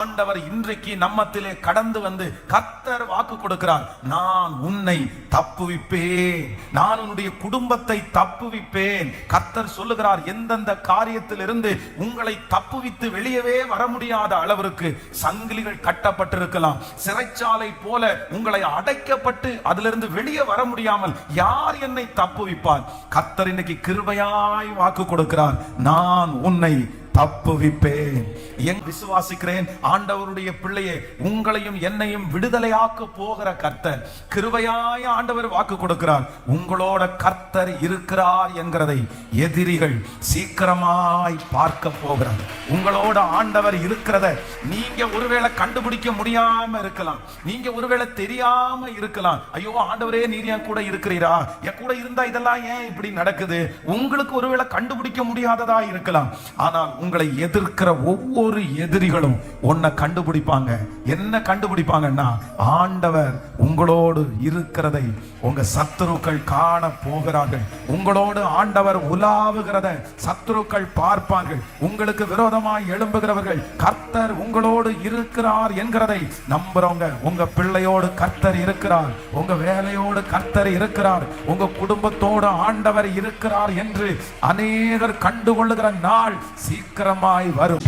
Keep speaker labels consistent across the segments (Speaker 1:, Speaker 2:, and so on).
Speaker 1: ஆண்டவர் இன்றைக்கு நம்மத்திலே கடந்து வந்து கர்த்தர் வாக்கு கொடுக்கிறார். நான் உன்னை தப்புவிப்பேன், நான் உன்னுடைய குடும்பத்தை தப்புவிப்பேன். கர்த்தர் சொல்லுகிறார், எந்தெந்த காரியத்திலிருந்து உங்களை தப்புவித்து வெளியவே வர முடியாத அளவிற்கு சங்கிலிகள் கட்டப்பட்டிருக்கலாம், சிறைச்சாலை போல உங்களை அடைக்கப்பட்டு அதிலிருந்து வெளியே வர முடியாமல் யார் என்னை தப்புவிப்பார்? கர்த்தர் இன்னைக்கு கிருபையாய் வாக்கு கொடுக்கிறார், நான் உன்னை தப்புவிப்பேன். என் விசுவாசிக்கிறேன், ஆண்டவருடைய பிள்ளையே, உங்களையும் என்னையும் விடுதலையாக்க போகிற கர்த்தர் கிருபையாய் ஆண்டவர் வாக்கு கொடுக்கிறார். உங்களோட கர்த்தர் இருக்கிறார் என்கிறதை எதிரிகள் சீக்கிரமாய் பார்க்க போகிறார். உங்களோட ஆண்டவர் இருக்கிறத நீங்க ஒருவேளை கண்டுபிடிக்க முடியாம இருக்கலாம், நீங்க ஒருவேளை தெரியாம இருக்கலாம். ஐயோ ஆண்டவரே, நீர் என் கூட இருக்கிறீரா, என் கூட இருந்தா இதெல்லாம் ஏன் இப்படி நடக்குது? உங்களுக்கு ஒருவேளை கண்டுபிடிக்க முடியாததா இருக்கலாம். ஆனால் உங்களை எதிர்க்கிற ஒவ்வொரு எதிரிகளும் உன்னை கண்டுபிடிப்பாங்க. என்ன கண்டுபிடிப்பாங்கன்னா, ஆண்டவர் உங்களோடு இருக்கிறதை உங்க சத்துருக்கள் காண போகிறார்கள். உங்களோடு ஆண்டவர் உலாவுகிறத சத்துருக்கள் பார்ப்பார்கள். உங்களுக்கு விரோதமாய் எழும்புகிறவர்கள் கர்த்தர் உங்களோடு இருக்கிறார் என்கிறதை நம்புறவங்க, உங்க பிள்ளையோடு கர்த்தர் இருக்கிறார், உங்க வேலையோடு கர்த்தர் இருக்கிறார், உங்க குடும்பத்தோடு ஆண்டவர் இருக்கிறார் என்று அநேகர் கண்டுகொள்ளுகிற நாள் சீக்கிரமாய் வரும்.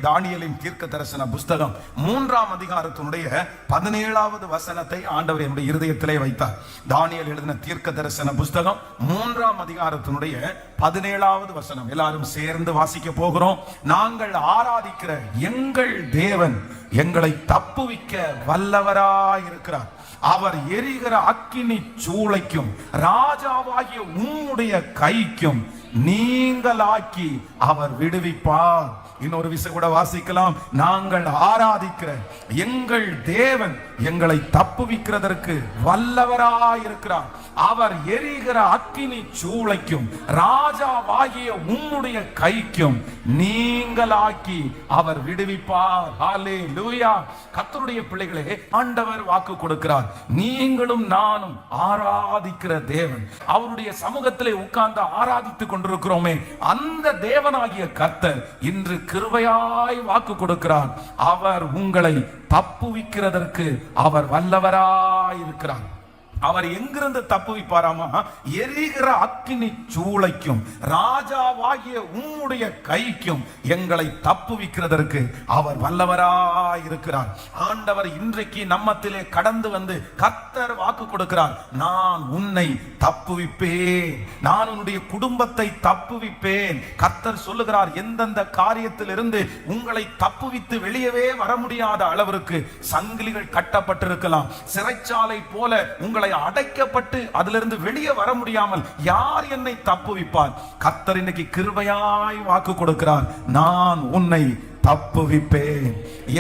Speaker 1: தானியேலின் தீர்க்க தரிசன புஸ்தகம் 3ஆம் அதிகாரத்தினுடைய 17வது வசனத்தை ஆண்டவர் என்னுடைய இருதயத்திலே வைத்தார். தானியேல் எழுதின தீர்க்க தரிசன புஸ்தகம் 3ஆம் அதிகாரத்தினுடைய 17வது வசனம் எல்லாரும் சேர்ந்து வாசிக்க போகிறோம். நாங்கள் ஆராதிக்கிற எங்கள் தேவன் எங்களை தப்புவிக்க வல்லவராயிருக்கிறார். அவர் எரிகிற அக்கினி சூளைக்கும் ராஜாவாகிய உம்முடைய கைக்கும் நீங்களாக்கி அவர் விடுவிப்பார். இன்னொரு விஷயம் கூட வாசிக்கலாம். நாங்கள் ஆராதிக்கிற எங்கள் தேவன் எங்களை தப்புவிக்கிறதற்கு வல்லவராயிருக்கிறார். அவர் எரிகிற அக்கினி சூளைக்கும் ராஜாவாகிய உம்முடைய கைக்கும் நீங்களாக்கி அவர் விடுவிப்பார். ஹல்லேலூயா. கர்த்தருடைய பிள்ளைகளே, ஆண்டவர் வாக்கு கொடுக்கிறார். நீங்களும் நானும் ஆராதிக்கிற தேவன், அவருடைய சமூகத்திலே உட்கார்ந்து ஆராதித்துக் கொண்டிருக்கிறோமே, அந்த தேவனாகிய கர்த்தர் இன்று கிருபையாய் வாக்கு கொடுக்கிறார். அவர் உங்களை தப்புவிக்கிறதற்கு அவர் வல்லவராயிருக்கிறார். அவர் எங்கிருந்து தப்புவிப்பாராமா? எரிகிற அக்கினி சூளைக்கும் ராஜாவாகிய உம்முடைய கைக்கும் எங்களை தப்புவிக்கிறதற்கு அவர் வல்லவராயிருக்கிறார். ஆண்டவர் இன்றைக்கு நம்மத்திலே கடந்து வந்து கர்த்தர் வாக்கு கொடுக்கிறார். நான் உன்னை தப்புவிப்பேன், நான் உன்னுடைய குடும்பத்தை தப்புவிப்பேன். கர்த்தர் சொல்லுகிறார், எந்தெந்த காரியத்திலிருந்து உங்களை தப்புவித்து வெளியவே வர முடியாத அளவிற்கு சங்கிலிகள் கட்டப்பட்டிருக்கலாம், சிறைச்சாலை போல உங்களை அடைக்கப்பட்டு அதிலிருந்து வெளியே வர முடியாமல் யார் என்னை தப்புவிப்பார்? கர்த்தர் இன்னைக்கு கிருபையாய் வாக்கு கொடுக்கிறார். நான் உன்னை தப்புவிப்பேன்.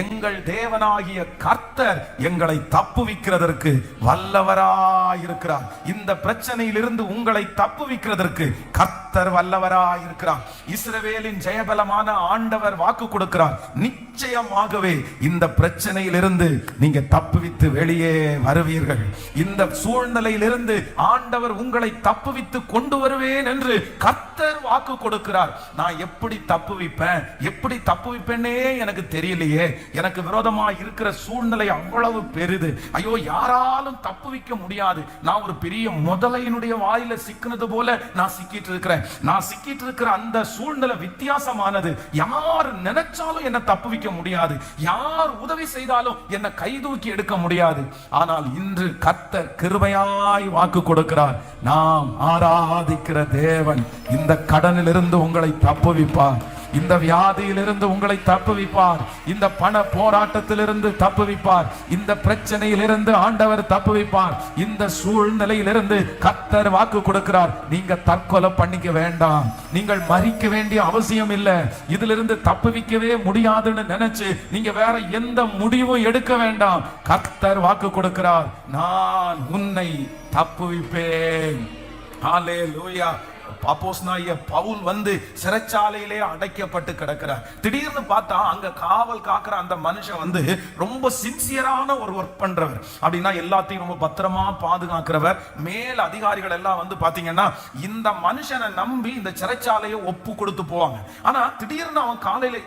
Speaker 1: எங்கள் தேவனாகிய கர்த்தர் எங்களை தப்புவிக்கிறதற்கு வல்லவராயிருக்கிறார். இந்த பிரச்சனையிலிருந்து உங்களை தப்புவிக்கிறதற்கு கர்த்தர் வல்லவராயிருக்கிறார். இஸ்ரவேலின் ஜெயபலமான ஆண்டவர் வாக்கு கொடுக்கிறார். நிச்சயமாகவே இந்த பிரச்சனையிலிருந்து நீங்க தப்புவித்து வெளியே வருவீர்கள். இந்த சூழ்நிலையிலிருந்து ஆண்டவர் உங்களை தப்புவித்து கொண்டு வருவேன் என்று கர்த்தர் வாக்கு கொடுக்கிறார். நான் எப்படி தப்புவிப்பேன், எப்படி தப்புவிப்பேனே எனக்கு தெரியலையே, எனக்கு விரோதமா இருக்கிற சூழ்நிலை அவ்வளவு பெரிது, ஐயோ யாராலும் தப்புவிக்க முடியாது, நான் ஒரு பெரிய முதலையினுடைய வாயில சிக்கினது போல நான் சிக்கிட்டு இருக்கிறேன், நான் சிக்கிட்டு இருக்கிற அந்த சூழ்நிலை வித்தியாசமானது, யார் நினைச்சாலும் என்ன தப்புவிக்க முடியாது, யார் உதவி செய்தாலும் என்ன கைதூக்கி எடுக்க முடியாது. ஆனால் இன்று கர்த்தர் கிருபையாய் வாக்கு கொடுக்கிறார். நாம் ஆராதிக்கிற தேவன் இந்த கடனிலிருந்து உங்களை தப்புவிப்பார், இந்த வியாதியிலிருந்து உங்களை தப்புவிப்பார், இந்த பண போராட்டத்திலிருந்து தப்புவிப்பார், இந்த பிரச்சனையிலிருந்து ஆண்டவர் தப்புவிப்பார். இந்த சூழ்நிலையிலிருந்து கர்த்தர் வாக்கு கொடுக்கிறார். நீங்க தற்கொலை பண்ணிக்க வேண்டாம், நீங்கள் மரிக்க வேண்டிய அவசியம் இல்லை, இதிலிருந்து தப்புவிக்கவே முடியாதுன்னு நினைச்சு நீங்க வேற எந்த முடிவும் எடுக்க வேண்டாம். கர்த்தர் வாக்கு கொடுக்கிறார். நான் உன்னை தப்புவிப்பேன். ஹல்லேலூயா. அப்போஸ்தலனாகிய பவுல் வந்து சிறைச்சாலையிலே அடைக்கப்பட்டு கிடக்கிறார். திடீர்னு பார்த்தா அங்க காவல் காக்கிற அந்த மனுஷன் வந்து ரொம்ப சின்சியரான ஒரு ஒர்க் பண்றவர், அப்படின்னா எல்லாத்தையும் ரொம்ப பத்திரமா பாதுகாக்கிறவர். மேல் அதிகாரிகள் எல்லாம் வந்து பாத்தீங்கன்னா இந்த மனுஷனை நம்பி இந்த சிறைச்சாலையை ஒப்பு கொடுத்து போவாங்க. ஆனா திடீர்னு அவன் காலையில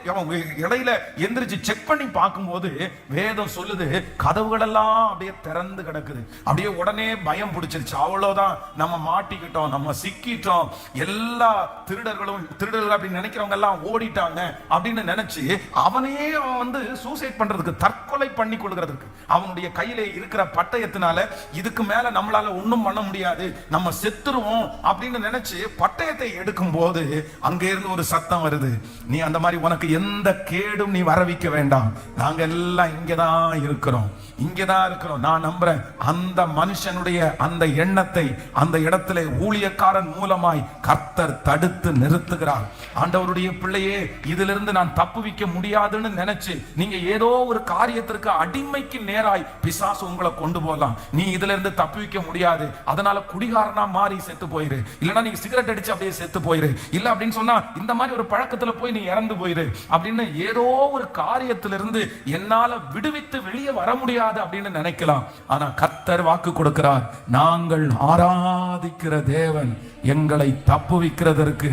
Speaker 1: இடையில எந்திரிச்சு செக் பண்ணி பார்க்கும்போது வேதம் சொல்லுது கதவுகள் எல்லாம் அப்படியே திறந்து கிடக்குது. அப்படியே உடனே பயம் பிடிச்சிருச்சு. அவ்வளவுதான், நம்ம மாட்டிக்கிட்டோம், நம்ம சிக்கிட்டோம், எல்லா திருடர்கள் அப்படின்னு நினைக்கிறவங்க எல்லாம் ஓடிட்டாங்க அப்படின்னு நினைச்சு அவனே அவன் வந்து சூசைட் பண்றதுக்கு, தற்கொலை பண்ணி கொள்கிறதுக்கு, அவனுடைய கையிலே இருக்கிற பட்டயத்தினால இதுக்கு மேல நம்மளால ஒண்ணும் பண்ண முடியாது, நம்ம செத்துருவோம் அப்படின்னு நினைச்சு பட்டயத்தை எடுக்கும் போது அங்க இருந்து ஒரு சத்தம் வருது, நீ அந்த மாதிரி உனக்கு எந்த கேடும் நீ வரவிக்க வேண்டாம், நாங்க எல்லாம் இங்கதான் இருக்கிறோம், இங்கதான் இருக்கிறோம். நான் நம்புறேன் அந்த மனுஷனுடைய அந்த எண்ணத்தை அந்த இடத்திலே ஊழியக்காரன் மூலமாய் கர்த்தர் தடுத்து நிறுத்துகிறார். ஆண்டவருடைய பிள்ளையே, இதிலிருந்து நான் தப்புவிக்க முடியாதுன்னு நினைச்சு நீங்க ஏதோ ஒரு காரியத்திற்கு அடிமைக்கு நேராய் பிசாசு உங்களை கொண்டு போகலாம். நீ இதுல இருந்து தப்புவிக்க முடியாது, அதனால குடிகாரனா மாறி செத்து போயிரு, இல்லைன்னா நீங்க சிகரெட் அடிச்சு அப்படியே செத்து போயிரு, இல்ல அப்படின்னு சொன்னா இந்த மாதிரி ஒரு பழக்கத்துல போய் நீ இறந்து போயிரு அப்படின்னு ஏதோ ஒரு காரியத்திலிருந்து என்னால விடுவித்து வெளியே வர முடியாது அப்படின்னு நினைக்கலாம். ஆனா கர்த்தர் வாக்கு கொடுக்கிறார், நாங்கள் ஆராதிக்கிற தேவன் எங்களை தப்புவிக்கிறதற்கு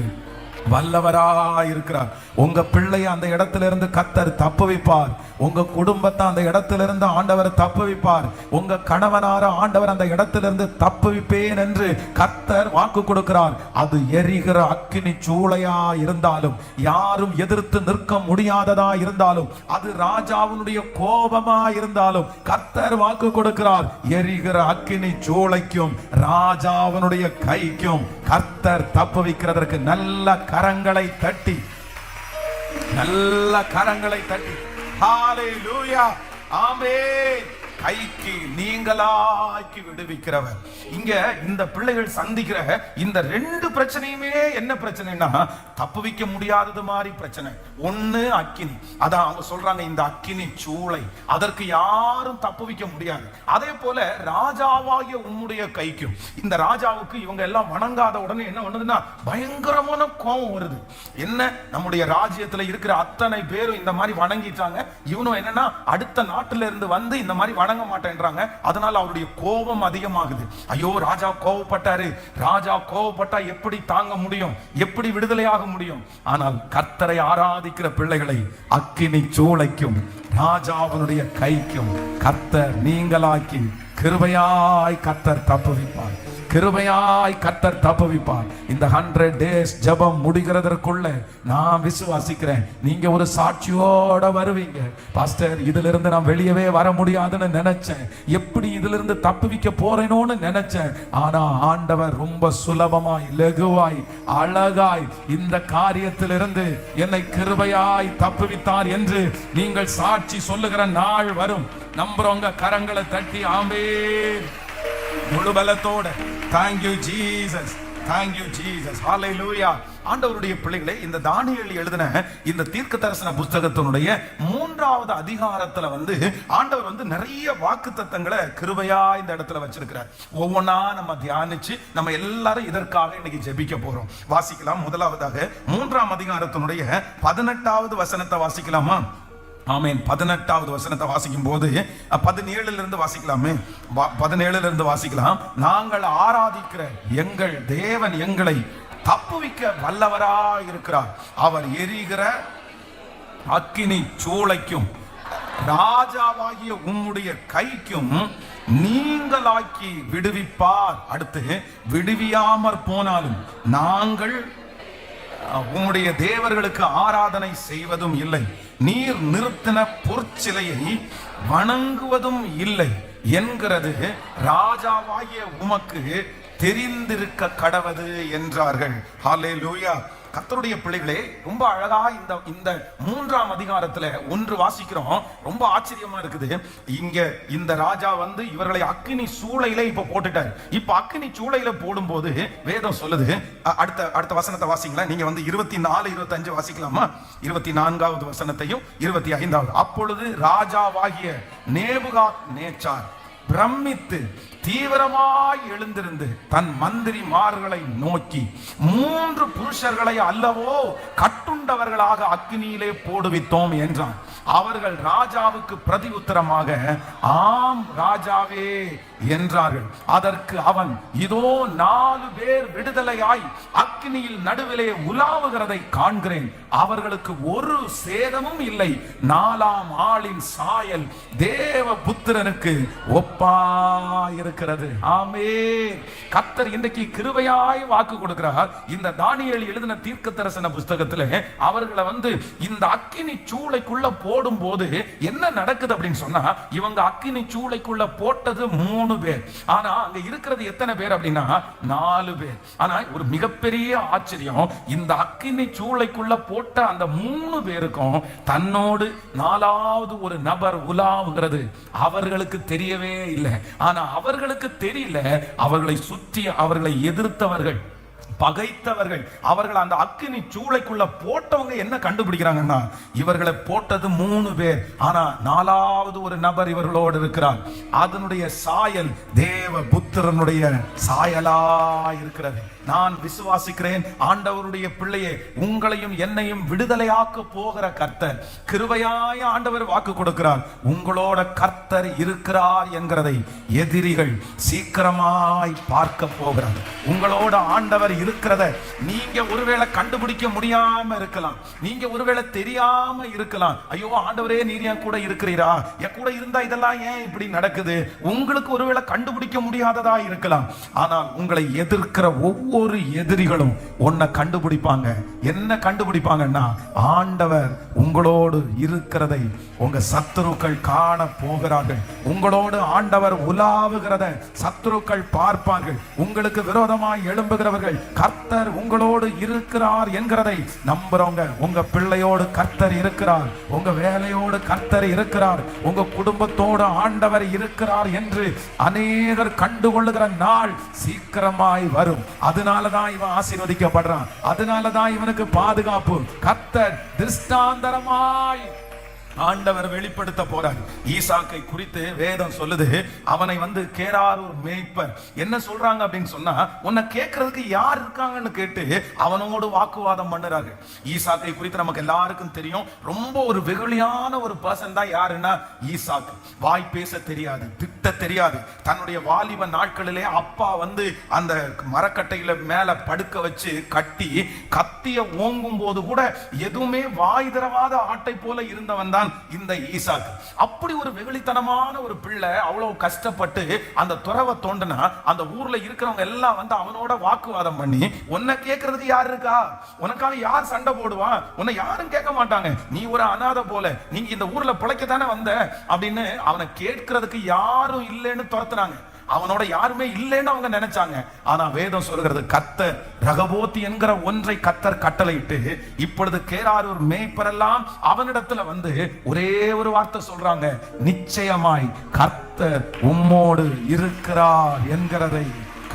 Speaker 1: வல்லவராயிருக்கிறார். உங்க பிள்ளைய அந்த இடத்துல இருந்து கர்த்தர் தப்புவிப்பார். உங்க குடும்பத்தை அந்த இடத்துல இருந்து ஆண்டவர் தப்புவிப்பார். உங்க கணவனார ஆண்டவர் அந்த இடத்துல இருந்து தப்புவிப்பேன் என்று கர்த்தர் வாக்கு கொடுக்கிறார். அது எரிகிற அக்கினி சூளையா இருந்தாலும், யாரும் எதிர்த்து நிற்க முடியாததா இருந்தாலும், அது ராஜாவுடைய கோபமா இருந்தாலும் கர்த்தர் வாக்கு கொடுக்கிறார், எரிகிற அக்கினி சூளைக்கும் ராஜாவுடைய கைக்கும் கர்த்தர் தப்புவிக்கிறதற்கு நல்ல கரங்களை தட்டி, நல்ல கரங்களை தட்டி ஹல்லேலூயா ஆமென். கைக்கு நீங்களாக்கி விடுவிக்கிறவர். இங்க இந்த பிள்ளைகள் சந்திக்கிற இந்த ரெண்டு பிரச்சனையுமே என்ன பிரச்சனைனா, தப்புவிக்க முடியாதது மாதிரி பிரச்சனை. ஒண்ணு அக்கினி, அதான் அவங்க சொல்றாங்க இந்த அக்கினி சூளை, அதற்கு யாரும் தப்புவிக்க முடியாது. அதே போல ராஜாவாகிய உம்முடைய கைக்கும், இந்த ராஜாவுக்கு இவங்க எல்லாம் வணங்காத உடனே என்ன பண்ணுதுன்னா பயங்கரமான கோபம் வருது. என்ன, நம்முடைய ராஜ்யத்துல இருக்கிற அத்தனை பேரும் இந்த மாதிரி வணங்கிட்டாங்க, இவனும் என்னன்னா அடுத்த நாட்டுல இருந்து வந்து இந்த மாதிரி வணங்க மாட்டேன்றாங்க. அதனால அவருடைய கோபம் அதிகமாகுது. ஐயோ, ராஜா கோபப்பட்டாரு, ராஜா கோபப்பட்டா எப்படி தாங்க முடியும், எப்படி விடுதலையாக முடியும்? ஆனால் கர்த்தரை ஆராதிக்கிற பிள்ளைகளை அக்கினி சூளைக்கும் ராஜாவினுடைய கைக்கும் கர்த்தர் நீங்களாக்கி கிருபையாய் கர்த்தர் தப்புவிப்பார், கிருபையாய் கர்த்தர் தப்புவிப்பார். இந்த 100 days ஜெபம் முடிகிறதற்குள்ள நான் விசுவாசிக்கிறேன் நீங்க ஒரு சாட்சியோட வருவீங்க. பாஸ்டர், இதுல இருந்து நான் வெளியவே வர முடியாதுன்னு நினைச்சேன், எப்படி இதுல இருந்து தப்புவிக்க போறேனோன்னு நினைச்சேன், ஆனா ஆண்டவர் ரொம்ப சுலபமாய், லகுவாய், அழகாய் இந்த காரியத்திலிருந்து என்னை கிருபையாய் தப்புவித்தார் என்று நீங்கள் சாட்சி சொல்லுகிற நாள் வரும். நம்புறவங்க கரங்களை தட்டி ஆமென் முழு பலத்தோட thank you Jesus, thank you Jesus, hallelujah. ஆண்டவருடைய பிள்ளைகளை, இந்த தானியேல் எழுதின இந்த தீர்க்கதரிசன புத்தகத்தினுடைய 3வது அதிகாரத்துல வந்து ஆண்டவர் வந்து நிறைய வாக்குத்தத்தங்களை கிருபையா இந்த இடத்துல வச்சிருக்கிறார். ஒவ்வொன்னா நம்ம தியானிச்சு நம்ம எல்லாரும் இதற்காக இன்னைக்கு ஜெபிக்க போறோம். வாசிக்கலாம். முதலாவதாக 3ஆம் அதிகாரத்தினுடைய 18வது வசனத்தை வாசிக்கலாமா? ஆமென். 18வது வசனத்தை வாசிக்கும் போது 17 இருந்து வாசிக்கலாமே, 17 இருந்து வாசிக்கலாம். நாங்கள் ஆராதிக்கிற எங்கள் தேவன் எங்களை தப்புவிக்க வல்லவராய் இருக்கிறார், அவர் எரிகிற அக்கினி சூளைக்கும் ராஜாவாகிய உம்முடைய கைக்கும் நீங்களாக்கி விடுவிப்பார். அடுத்து, விடுவியாமற் போனாலும் நாங்கள் உம்முடைய தேவர்களுக்கு ஆராதனை செய்வதும் இல்லை, நீர் நிறுத்தின பொற்சிலையை வணங்குவதும் இல்லை என்கிறது ராஜாவாகிய உமக்கு தெரிந்திருக்க கடவது என்றார்கள். ஹல்லேலூயா. கர்த்தருடைய பிள்ளைகளே, ரொம்ப அழகா இந்த 3ஆம் அதிகாரத்துல ஒன்று வாசிக்கிறோம். ரொம்ப ஆச்சரியமா இருக்குது. இங்க இந்த ராஜா வந்து இவர்களை அக்கினி சூளையில இப்ப போட்டுட்டாரு. இப்ப அக்கினி சூளையில போடும்போது வேதம் சொல்லுது, அடுத்த வசனத்தை வாசிங்களா நீங்க வந்து 24, 25 வாசிக்கலாமா? 24வது வசனத்தையும் 25வது. அப்பொழுது ராஜாவாகிய நேபுகாத் நேச்சார் பிரமித்து தீவிரமாய் எழுந்திருந்து தன் மந்திரிமார்களை நோக்கி, 3 புருஷர்களை அல்லவோ கட்டுண்டவர்களாக அக்கினியிலே போடுவித்தோம் என்றான். அவர்கள் ராஜாவுக்கு பிரதி உத்தரமாக, ஆம் ராஜாவே என்றார்கள். அதற்கு அவன், இதோ 4 பேர் விடுதலையாய் அக்கினியில் நடுவிலே உலாவுகிறதை காண்கிறேன். அவர்களுக்கு ஒரு சேதமும் இல்லை. 4ஆம் ஆளின் சாயல் தேவ புத்திரனுக்கு ஒப்பாயிருக்கிறது. ஆமென். கர்த்தர் இன்றைக்கு கிருபையாய் வாக்கு கொடுக்கிறார். இந்த தானியேல் எழுதின தீர்க்க தரிசன புஸ்தகத்திலே அவர்களை இந்த அக்கினி சூளைக்குள்ள போடும் போது என்ன நடக்குது அப்படின்னு சொன்னா, இவங்க அக்கினி சூளைக்குள்ள போட்டது 3 பேர். ஆனா அங்க இருக்கிறது எத்தனை பேர் அப்படின்னா 4 பேர். ஆனா ஒரு மிகப்பெரிய ஆச்சரியம், இந்த அக்கினி சூளைக்குள்ள போட்ட அந்த 3 பேருக்கும் தன்னோடு 4வது ஒரு நபர் உலாவுகிறது அவர்களுக்கு தெரியவே இல்லை. ஆனா அவர்களுக்கு தெரியல, அவர்களை சுற்றி அவர்களை எதிர்த்தவர்கள், பகைத்தவர்கள், அவர்கள் அந்த அக்கினி சூளைக்குள்ள போட்டவங்க என்ன கண்டுபிடிக்கிறாங்கன்னா, இவர்களை போட்டது 3 பேர். ஆனா 4வது ஒரு நபர் இவர்களோடு இருக்கிறார். அதனுடைய சாயல் தேவ புத்திரனுடைய சாயலா இருக்கிறது. நான் விசுவாசிக்கிறேன், ஆண்டவருடைய பிள்ளையே, உங்களையும் என்னையும் விடுதலையாக்க போகிற கர்த்தர், கிருபையாய ஆண்டவர் வாக்கு கொடுக்கிறார். உங்களோட கர்த்தர் இருக்கிறார் என்கிறதை எதிரிகள் சீக்கிரமாய் பார்க்க போகிறார். உங்களோட ஆண்டவர் இருக்கிறத நீங்க ஒருவேளை கண்டுபிடிக்க முடியாம இருக்கலாம், நீங்க ஒருவேளை தெரியாம இருக்கலாம். ஐயோ ஆண்டவரே, நீர் என் கூட இருக்கிறீரா, என் கூட இருந்தா இதெல்லாம் ஏன் இப்படி நடக்குது, உங்களுக்கு ஒருவேளை கண்டுபிடிக்க முடியாததா இருக்கலாம். ஆனால் உங்களை எதிர்க்கிற ஒவ்வொரு எதிரிகளும் ஒன்ன கண்டுபிடிப்பாங்க. என்ன கண்டுபிடிப்பாங்கன்னா, ஆண்டவர் உங்களோடு இருக்கிறதை உங்க சத்துருக்கள் காண போகிறார்கள். உங்களோடு ஆண்டவர் உலாவுகிறத சத்துருக்கள் பார்ப்பார்கள். உங்களுக்கு விரோதமாய் எழும்புகிறவர்கள், கர்த்தர் உங்களோடு இருக்கிறார் என்கிறதை நம்புறவங்க, உங்க பிள்ளையோடு கர்த்தர் இருக்கிறார், உங்க வேலையோடு கர்த்தர் இருக்கிறார், உங்க குடும்பத்தோடு ஆண்டவர் இருக்கிறார் என்று அநேகர் கண்டுகொள்ளுகிற நாள் சீக்கிரமாய் வரும். அதனாலதான் இவன் ஆசீர்வதிக்கப்படுறான். அதனாலதான் இவனுக்கு பாதுகாப்பு. கர்த்தர் திருஷ்டாந்தரமாய் ஆண்டவர் வெளிப்படுத்த போறார். ஈசாக்கை குறித்து வேதம் சொல்லுது, அவனை கேராரூர் மேய்ப்பர் என்ன சொல்றாங்க அப்படின்னு சொன்னா, உன்னை கேட்கறதுக்கு யார் இருக்காங்கன்னு கேட்டு அவனோடு வாக்குவாதம் பண்ணுறாங்க. ஈசாக்கை குறித்து நமக்கு எல்லாருக்கும் தெரியும், ரொம்ப ஒரு வெகுளியான ஒரு பர்சன் தான் யாருன்னா ஈசாக்கு. வாய் பேச தெரியாது, திட்ட தெரியாது. தன்னுடைய வாலிப நாட்களிலே அப்பா அந்த மரக்கட்டையில மேல படுக்க வச்சு கட்டி கத்திய ஓங்கும் போது கூட எதுவுமே வாய் திறவாத ஆட்டை போல இருந்தவன் தான் இந்த ஈசாக்கு. அப்படி ஒரு வெகுளித்தனமான ஒரு பிள்ளை, அவ்வளவு கஷ்டப்பட்டு அந்த துறவை தோண்டினா அந்த ஊர்ல இருக்கிறவங்க எல்லாம் அவனோட வாக்குவாதம் பண்ணி, உன்னை கேட்கறதுக்கு யார் இருக்கா, உனக்காக யார் சண்டை போடுவா, உன்னை யாரும் கேட்க மாட்டாங்க, நீ ஒரு அனாதை போல, நீங்க இந்த ஊர்ல பிழைக்கத்தானே வந்த அப்படின்னு அவனை கேட்கறதுக்கு யாரும் இல்லைன்னு துரத்துனாங்க. அவனோட யாருமே இல்லைன்னு அவங்க நினைச்சாங்க. ஆனா வேதம் சொல்கிறது, கர்த்தர் ரகபோத் என்கிற ஒன்றை கர்த்தர் கட்டளையிட்டு, இப்பொழுது கேராரூர் மேய்ப்பரெல்லாம் அவனிடத்துல ஒரே ஒரு வார்த்தை சொல்றாங்க, நிச்சயமாய் கர்த்தர் உம்மோடு இருக்கிறார் என்கிறதை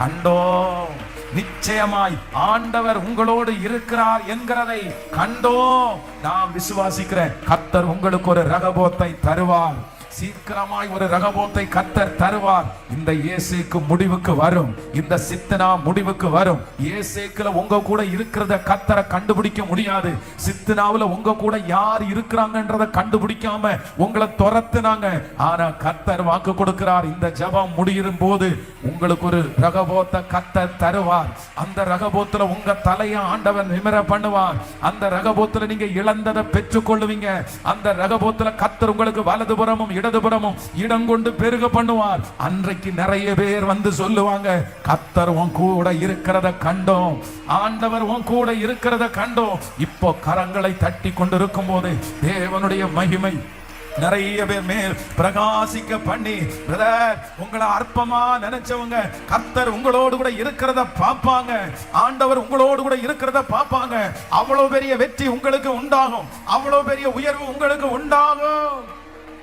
Speaker 1: கண்டோம். நிச்சயமாய் ஆண்டவர் உங்களோடு இருக்கிறார் என்கிறதை கண்டோம். நான் விசுவாசிக்கிறேன், கர்த்தர் உங்களுக்கு ஒரு ரகபோத்தை தருவார். சீக்கிரமாய் ஒரு ரகபோத்தை கர்த்தர் தருவார். இந்த இயேசுக்கு முடிவுக்கு வரும், இந்த சித்தனா முடிவுக்கு வரும். இயேசுக்குல உங்க கூட இருக்கிறத கர்த்தரை கண்டுபிடிக்க முடியாது. சித்தனாவுல உங்க கூட யார் இருக்கிறாங்கன்றத கண்டுபிடிக்காம உங்களை துரத்துனாங்க. ஆனா கர்த்தர் வாக்கு கொடுக்கிறார், இந்த ஜெபம் முடியும் போது உங்களுக்கு ஒரு ரகபோத்தை கர்த்தர் தருவார். அந்த ரகபோத்துல உங்க தலையை ஆண்டவர் நிமிர பண்ணுவார். அந்த ரகபோத்துல நீங்க இழந்ததை பெற்றுக் கொள்ளுவீங்க. அந்த ரகபோத்துல கர்த்தர் உங்களுக்கு வலதுபுறமும் இடதுபுறமும் இடம் கொண்டு பெருக பண்ணுவார். அன்றைக்கு நிறைய பேர் சொல்லுவாங்க, கர்த்தர் உன் கூட இருக்கிறத கண்டோம், ஆண்டவர் உன் கூட இருக்கிறத கண்டோம். இப்போ கரங்களை தட்டி கொண்டிருக்கும் போது தேவனுடைய மகிமை நிறைய பேர் மேல் பிரகாசிக்க பண்ணி, பிரதர் உங்களை அற்பமா நினைச்சவங்க கர்த்தர் உங்களோடு கூட இருக்கிறத பார்ப்பாங்க. ஆண்டவர் உங்களோடு கூட இருக்கிறத பார்ப்பாங்க. அவ்வளவு பெரிய வெற்றி உங்களுக்கு உண்டாகும், அவ்வளவு பெரிய உயர்வு உங்களுக்கு உண்டாகும்.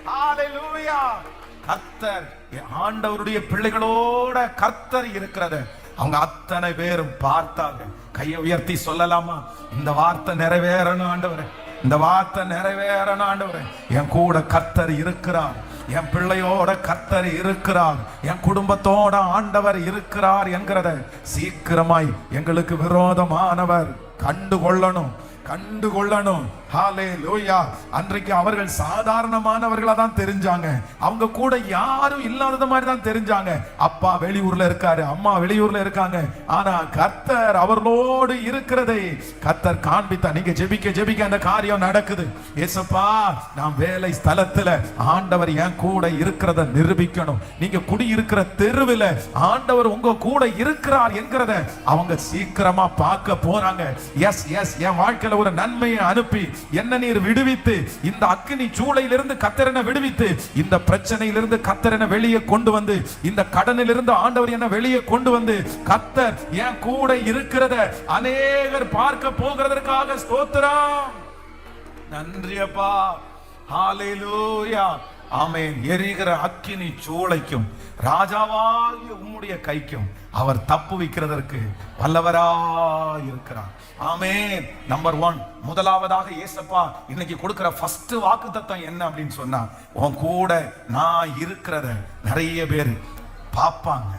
Speaker 1: ஹalleluya. கர்த்தர் ஆண்டவருடைய பிள்ளைகளோட கர்த்தர் இருக்கிறத அவங்க அத்தனை பேரும் பார்த்தாங்க. கையை உயர்த்தி சொல்லலாமா, இந்த வார்த்தை நிறைவேறணும் ஆண்டவரே, இந்த வார்த்தை நிறைவேறணும் ஆண்டவரே. என் கூட கர்த்தர் இருக்கிறார், என் பிள்ளையோட கர்த்தர் இருக்கிறார், என் குடும்பத்தோட ஆண்டவர் இருக்கிறார் என்கிறத சீக்கிரமாய் எங்களுக்கு விரோதமானவர் கண்டுகொள்ளணும். ஹல்லேலூயா. அன்றைக்கு அவர்கள் சாதாரணமானவர்களா தான் தெரிஞ்சாங்க. அவங்க கூட யாரும் இல்லாதது மாதிரி தான் தெரிஞ்சாங்க. அப்பா வெளியூர்ல இருக்காரு, அம்மா வெளியூர்ல இருக்காங்க. ஆனா கர்த்தர் அவர்களோடு இருக்கிறதை கர்த்தர் காண்பித்தார். நீங்க ஜெபிக்க அந்த காரியம் நடக்குது. ஏசப்பா, நான் வேலை ஸ்தலத்துல ஆண்டவர் என் கூட இருக்கிறத நிரூபிக்கணும். நீங்க குடியிருக்கிற தெருவில் ஆண்டவர் உங்க கூட இருக்கிறார் என்கிறத அவங்க சீக்கிரமா பார்க்க போறாங்க. எஸ் எஸ், என் வாழ்க்கையில ஒரு நன்மையை அனுப்பி என்ன நீர் விடுவித்து, இந்த அக்கினி சூளையிலிருந்து கர்த்தர் விடுவித்து, இந்த பிரச்சனையிலிருந்து கர்த்தர் வெளியே கொண்டு வந்து, இந்த கடனிலிருந்து ஆண்டவர் என்ன வெளியே கொண்டு வந்து, கர்த்தர் என் கூட இருக்கிறத அநேகர் பார்க்க போகிறதற்காக ஸ்தோத்திரம். நன்றி அப்பா. ஹல்லேலூயா. ஆமென். எரிகிற அக்கினி சூளைக்கும் ராஜாவாகிய உம்முடைய கைக்கும் அவர் தப்பு வைக்கிறதற்கு வல்லவராய் இருக்கிறார். ஆமென். நம்பர் 1, முதலாவதாக ஏசப்பா இன்னைக்கு கொடுக்கிற ஃபர்ஸ்ட் வாக்குத்தத்தம் என்ன அப்படின்னு சொன்னா, உன் கூட நான் இருக்கிறத நிறைய பேர் பார்ப்பாங்க,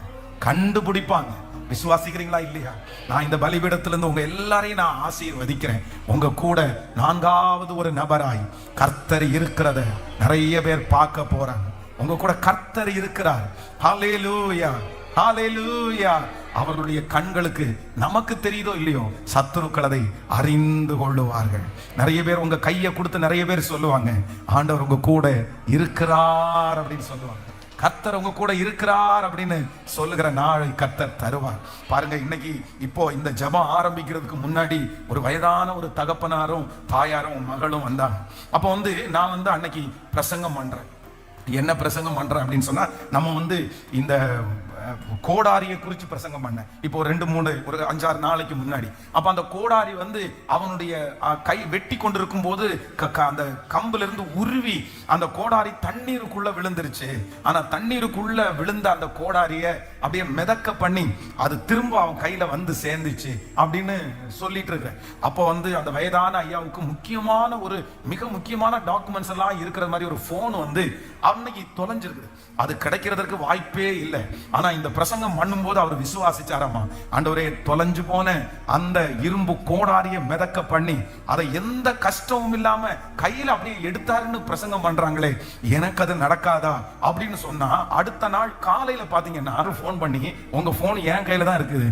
Speaker 1: கண்டுபிடிப்பாங்க. விசுவாசிக்கிறீங்களா இல்லையா? நான் இந்த பலிபீடத்திலிருந்து உங்க எல்லாரையும் நான் ஆசீர்வதிக்கிறேன். உங்க கூட 4வது ஒரு நபராய் கர்த்தர் இருக்கிறத நிறைய பேர் பார்க்க போறாங்க. உங்க கூட கர்த்தர் இருக்கிறார். ஹல்லேலூயா, ஹல்லேலூயா. அவர்களுடைய கண்களுக்கு நமக்கு தெரியுதோ இல்லையோ, சத்துருக்கள் அதை அறிந்து கொள்ளுவார்கள். நிறைய பேர் உங்க கையை கொடுத்து நிறைய பேர் சொல்லுவாங்க, ஆண்டவர் உங்க கூட இருக்கிறார் அப்படின்னு சொல்லுவாங்க. கர்த்தர் உங்க கூட இருக்கிறார் அப்படின்னு சொல்லுகிற நாளை கர்த்தர் தருவார். பாருங்க, இன்னைக்கு இப்போ இந்த ஜெபம் ஆரம்பிக்கிறதுக்கு முன்னாடி ஒரு வயதான ஒரு தகப்பனாரும் தாயாரும் மகளும் வந்தாங்க. அப்போ நான் அன்னைக்கு பிரசங்கம் பண்றேன். என்ன பிரசங்கம் பண்றேன் அப்படின்னு சொன்னா, நம்ம இந்த கோடாரியை குறித்து பிரசங்கம் பண்ணேன். இப்போ ஒரு 5-6 நாளைக்கு முன்னாடி. அப்ப அந்த கோடாரி அவனுடைய கை வெட்டி கொண்டிருக்கும் போது அந்த கம்புல இருந்து உருவி அந்த கோடாரி தண்ணீருக்குள்ள விழுந்துருச்சு. ஆனா தண்ணீருக்குள்ள விழுந்த அந்த கோடாரிய அப்படியே மிதக்க பண்ணி அது திரும்ப அவன் கையில சேர்ந்துச்சு அப்படின்னு சொல்லிட்டு இருக்கேன். அப்போ அந்த வயதான ஐயாவுக்கு மிக முக்கியமான டாக்குமெண்ட்ஸ் எல்லாம் இருக்கிற மாதிரி ஒரு போன் அன்னைக்கு தொலைஞ்சிருக்கு. அது கிடைக்கிறதுக்கு வாய்ப்பே இல்லை. ஆனா இந்த பிரசங்கம் பண்ணும்போது அவர் விசுவாசிச்சாராமா, ஆண்டவரே, தொலைஞ்சு போன அந்த இரும்பு கோடாரிய மிதக்க பண்ணி அதை எந்த கஷ்டமும் இல்லாம கையில அப்படியே எடுத்தாருன்னு பிரசங்கம் பண்றாங்களே, எனக்கு அது நடக்காதா அப்படின்னு சொன்னா, அடுத்த நாள் காலையில பாத்தீங்கன்னா போன் பண்ணி, உங்க போன் என் கையில தான் இருக்குது,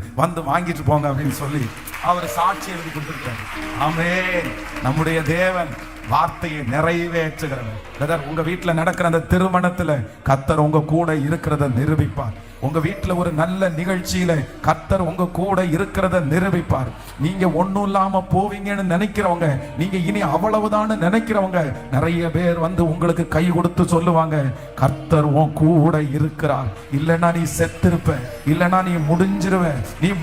Speaker 1: வாங்கிட்டு போங்க அப்படின்னு சொல்லி அவர் சாட்சி எழுதி கொடுத்திருக்காரு. ஆமென். நம்முடைய தேவன் வார்த்தையை நிறைவேற்றுகிறவர். உங்க வீட்டுல நடக்கிற அந்த திருமணத்துல கர்த்தர் உங்க கூட இருக்கிறத நிரூபிப்பார். உங்க வீட்டுல ஒரு நல்ல நிகழ்ச்சியில கர்த்தர் உங்க கூட இருக்கிறத நிரூபிப்பார். நீங்க ஒண்ணும் இல்லாம போவீங்கன்னு நினைக்கிறவங்க, நீங்க இனி அவ்வளவுதான் நினைக்கிறவங்க நிறைய பேர் உங்களுக்கு கை கொடுத்து சொல்லுவாங்க, கர்த்தர் உன் கூட இருக்கிறார். இல்லைன்னா நீ செத்திருப்ப, இல்லைன்னா நீ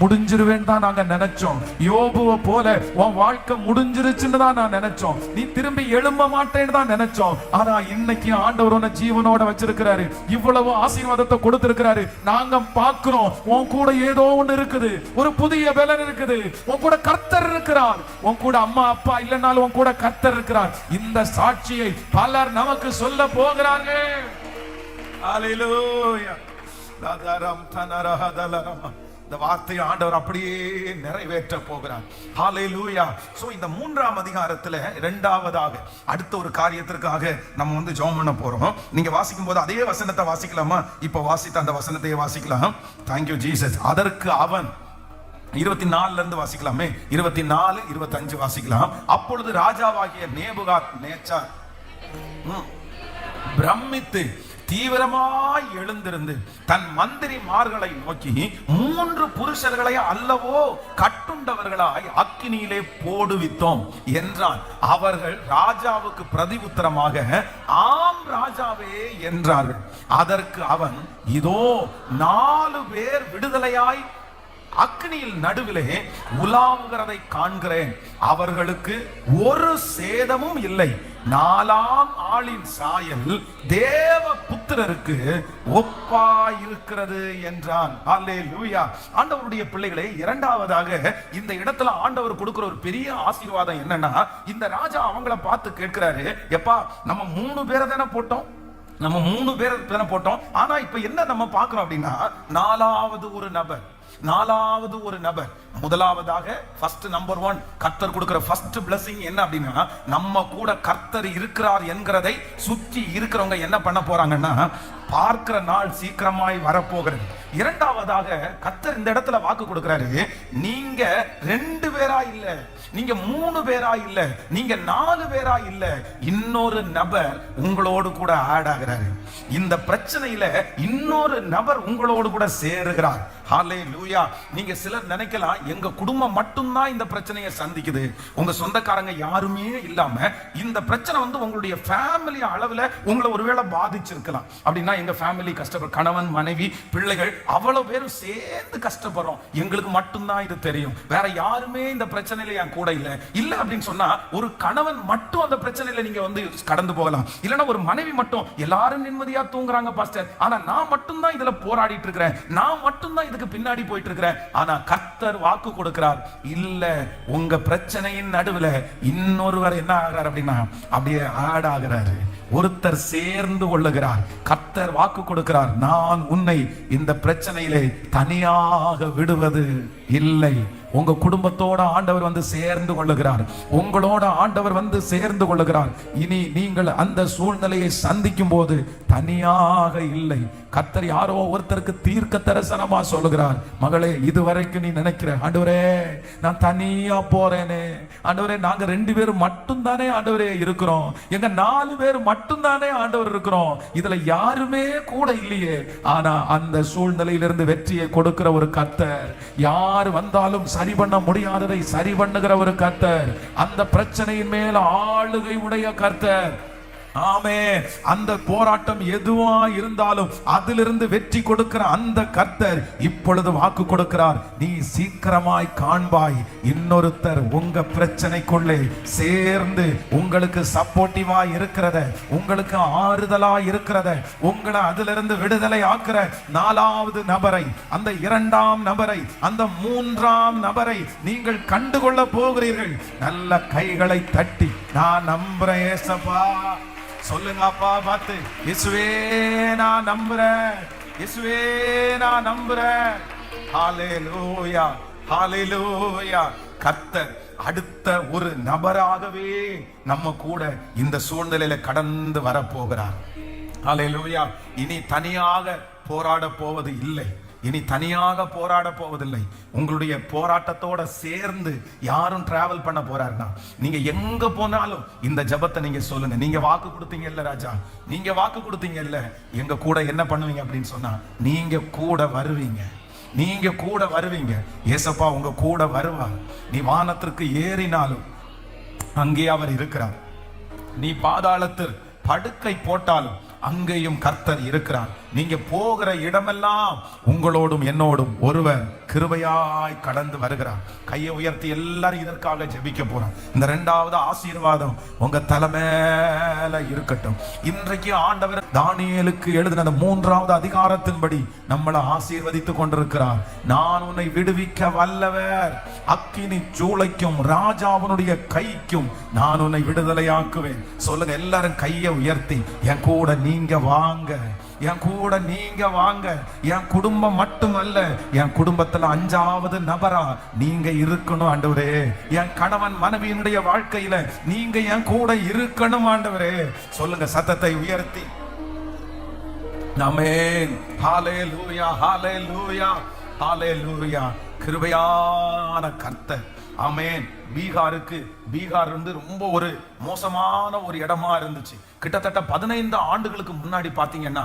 Speaker 1: முடிஞ்சிருவேன்னு தான் நாங்க நினைச்சோம். யோபுவை போல உன் வாழ்க்கை முடிஞ்சிருச்சுன்னு தான் நான் நினைச்சோம். நீ திரும்பி எழும்ப மாட்டேன்னு தான் நினைச்சோம். ஆனா இன்னைக்கு ஆண்டவர் உன்னை ஜீவனோட வச்சிருக்கிறாரு, இவ்வளவு ஆசீர்வாதத்தை கொடுத்திருக்கிறாரு. நாங்க பார்க்கிறோம், உன் கூட ஏதோ ஒண்ணு இருக்குது, ஒரு புதிய பலன் இருக்குது. உன் கூட கர்த்தர் இருக்கிறார். உன் கூட அம்மா அப்பா இல்லைனாலும் உன் கூட கர்த்தர் இருக்கிறார். இந்த சாட்சியை பலர் நமக்கு சொல்ல போகிறார்கள். ஹல்லேலூயா. இந்த வார்த்தையை ஆண்டவர் அப்படியே நிறைவேற்ற போகிறார். ஹல்லேலூயா. சோ இந்த 3ஆம் அதிகாரத்துல 2ஆவதாக அடுத்த ஒரு காரியத்திற்காக நம்ம ஜெபம் பண்ண போறோம். நீங்க வாசிக்கும் போது அதே வசனத்தை வாசிக்கலாமா? இப்ப வாசித்த அந்த வசனத்தையே வாசிக்கலாம். Thank you Jesus. அதற்கு அவன் 24 இருந்து வாசிக்கலாமே, 24, 25 வாசிக்கலாம். அப்பொழுது ராஜாவாகிய நேபுகாத்நேச்சார் பிரமித்து தீவிரமாய் எழுந்திருந்து தன் மந்திரிமார்களை நோக்கி, 3 புருஷர்களை அல்லவோ கட்டுண்டவர்களாய் அக்கினியிலே போடுவித்தோம் என்றான். அவர்கள் ராஜாவுக்கு பிரதி உத்தரமாக, ஆம் ராஜாவே என்றார்கள். அதற்கு அவன், இதோ 4 பேர் விடுதலையாய் அக்னியில் நடுவிலே உலாவுகிறதை காண்கிறேன். அவர்களுக்கு ஒரு சேதமும் இல்லை. 4ஆம் ஆளின் சாயல் தேவ புத்திரருக்கு ஒப்பாயிருக்கிறது என்றான். அல்லேலூயா. ஆண்டவருடைய பிள்ளைகளே, 2ஆவதாக இந்த இடத்துல ஆண்டவர் கொடுக்கிற ஒரு பெரிய ஆசீர்வாதம் என்னன்னா, இந்த ராஜா அவங்கள பார்த்து கேட்கிறாரு, எப்பா, நம்ம 3 பேரை தானே போட்டோம், நம்ம 3 பேர் தானே போட்டோம். ஆனா இப்ப என்ன நம்ம பார்க்கிறோம் அப்படின்னா, நாலாவது ஒரு நபர் முதலாவதாக ஃபர்ஸ்ட் நம்பர் 1 கர்த்தர் கொடுக்கிற ஃபர்ஸ்ட் blessing என்ன அப்படின்னா, நம்ம கூட கர்த்தர் இருக்கிறார் என்கிறதை சுற்றி இருக்கிறவங்க என்ன பண்ண போறாங்கன்னா, பார்க்கிற நாள் சீக்கிரமாய் வரப்போகிறது. இரண்டாவதாக கர்த்தர் இந்த இடத்துல வாக்கு கொடுக்கிறாரு, நீங்க 2 பேரா இல்ல, நீங்க 3 பேரா இல்ல, நீங்க 4 பேரா இல்ல, இன்னொரு நபர் உங்களோடு கூட ஆட் ஆகிறாரு. இந்த பிரச்சனையில இன்னொரு நபர் உங்களோடு கூட சேருகிறார். ஹல்லேலூயா. நீங்க சிலர் நினைக்கலாம், எங்க குடும்பம் மட்டும்தான் இந்த பிரச்சனையை சந்திக்குது, உங்க சொந்தக்காரங்க யாருமே இல்லாம இந்த பிரச்சனை வந்து உங்களுடைய ஃபேமிலி அளவுல உங்களை ஒருவேளை பாதிச்சிருக்கலாம். அப்படின்னா எங்க ஃபேமிலி கஷ்டப்படும், கணவன் மனைவி பிள்ளைகள் அவ்வளவு பேரும் சேர்ந்து கஷ்டப்படுறோம், எங்களுக்கு மட்டும்தான் இது தெரியும், வேற யாருமே இந்த பிரச்சனையில என் கூட இல்ல அப்படின்னு சொன்னா, ஒரு கணவன் மட்டும் அந்த பிரச்சனையில நீங்க வந்து கடந்து போகலாம். இல்லனா ஒரு மனைவி மட்டும், எல்லாரும் நிம்மதியா தூங்குறாங்க பாஸ்டர், ஆனா நான் மட்டும் தான் இதுல போராடிட்டு இருக்கிறேன், நான் மட்டும் தான் இதுக்கு பின்னாடி போயிட்டு இருக்கிறேன். ஆனா கர்த்தர் வாக்கு கொடுக்கிறார், இல்ல உங்க பிரச்சனையின் நடுவுல இன்னொருவர் என்ன ஆகிறார் அப்படின்னா, அப்படியே ஆட் ஆகிறாரு, ஒருத்தர் சேர்ந்து கொள்ளுகிறார். கர்த்தர் வாக்கு கொடுக்கிறார், நான் உன்னை இந்த பிரச்சனையிலே தனியாக விடுவது இல்லை. உங்க குடும்பத்தோட ஆண்டவர் வந்து சேர்ந்து கொள்ளுகிறார், உங்களோட ஆண்டவர் வந்து சேர்ந்து கொள்ளுகிறார். இனி நீங்கள் அந்த சூழ்நிலையை சந்திக்கும் போது தனியாக இல்லை. கர்த்தர் யாரோ ஒருத்தருக்கு தீர்க்க தரிசனமா சொல்லுகிறார், மகளே இதுவரைக்கும் நீ நினைக்கிற, ஆண்டவரே நான் தனியா போறேனே, ஆண்டவரே நாங்க 2 பேரும் மட்டும் தானே ஆண்டவரே இருக்கிறோம், எங்க 4 பேர் மட்டும் தானே ஆண்டவர் இருக்கிறோம், இதுல யாருமே கூட இல்லையே. ஆனா அந்த சூழ்நிலையிலிருந்து வெற்றியை கொடுக்கிற ஒரு கர்த்தர், யார் வந்தாலும் சரி பண்ண முடியாததை சரி பண்ணுகிற ஒரு கர்த்தர், அந்த பிரச்சனையின் மேல ஆளுகை உடைய கர்த்தர். ஆமென். அந்த போராட்டம் எதுவா இருந்தாலும் அதிலிருந்து வெற்றி கொடுக்கிற அந்த கர்த்தர் இப்பொழுது வாக்கு கொடுக்கிறார், நீ சீக்கிரமாய் காண்பாய், இன்னொருத்தர் உங்க பிரச்சனைக்குள்ளே சேர்ந்து உங்களுக்கு சப்போர்ட்டிவா இருக்கிறத, உங்களுக்கு ஆறுதலா இருக்கிறத, உங்களை அதிலிருந்து விடுதலை ஆக்குற 4வது நபரை, அந்த 2ஆம் நபரை, அந்த 3ஆம் நபரை நீங்கள் கண்டுகொள்ள போகிறீர்கள். நல்ல கைகளை தட்டி நான் நம்புறேன் ஏசப்பா சொல்லுங்க அப்பா பார்த்து, இயேசுவே நான் நம்புறேன், இயேசுவே நான் நம்புறேன். ஹல்லேலூயா, ஹல்லேலூயா. கர்த்தர் அடுத்த ஒரு நபராகவே நம்ம கூட இந்த சூழ்நிலையில கடந்து வர போகிறார். ஹல்லேலூயா. இனி தனியாக போராட போவது இல்லை, இனி தனியாக போராட போவதில்லை. உங்களுடைய போராட்டத்தோட சேர்ந்து யாரும் டிராவல் பண்ண போறாருன்னா, நீங்க எங்க போனாலும் இந்த ஜெபத்தை நீங்க சொல்லுங்க. நீங்க வாக்கு கொடுத்தீங்க இல்ல ராஜா, நீங்க வாக்கு கொடுத்தீங்க இல்ல, எங்க கூட என்ன பண்ணுவீங்க அப்படின்னு சொன்னா, நீங்க கூட வருவீங்க, நீங்க கூட வருவீங்க. ஏசப்பா உங்க கூட வருவார். நீ வானத்திற்கு ஏறினாலும் அங்கே அவர் இருக்கிறார், நீ பாதாளத்தில் படுக்கை போட்டாலும் அங்கேயும் கர்த்தர் இருக்கிறார். நீங்க போகிற இடமெல்லாம் உங்களோடும் என்னோடும் ஒருவர் கிருபையாய் கடந்து வருகிறார். கையை உயர்த்தி எல்லாரும் இதற்காக ஜெபிக்க போறோம். இந்த 2வது ஆசீர்வாதம் உங்க தலைமையில இருக்கட்டும். இன்றைக்கு ஆண்டவர் தானியேலுக்கு எழுதின 3வது அதிகாரத்தின்படி நம்மளை ஆசீர்வதித்துக் கொண்டிருக்கிறார். நான் உன்னை விடுவிக்க வல்லவர், அக்கினி ஜூளைக்கும் ராஜாவினுடைய கைக்கும் நான் உன்னை விடுதலையாக்குவேன். சொல்லுங்க எல்லாரும் கையை உயர்த்தி, என் கூட நீங்க வாங்க, என் கூட நீங்க வாங்க. என் குடும்பம் மட்டுமல்ல, என் குடும்பத்துல 5வது நபரா நீங்க இருக்கணும் ஆண்டவரே. என் கணவன் மனைவியினுடைய வாழ்க்கையில நீங்க என் கூட இருக்கணும் ஆண்டவரே. சொல்லுங்க சத்தத்தை உயர்த்தி. ஆமென். ஹல்லேலூயா, ஹல்லேலூயா, ஹல்லேலூயா. கிருபையான கர்த்தர். ஆமென். பீகார் வந்து ரொம்ப ஒரு மோசமான ஒரு இடமா இருந்துச்சு. கிட்டத்தட்ட 15 ஆண்டுகளுக்கு முன்னாடி பாத்தீங்கன்னா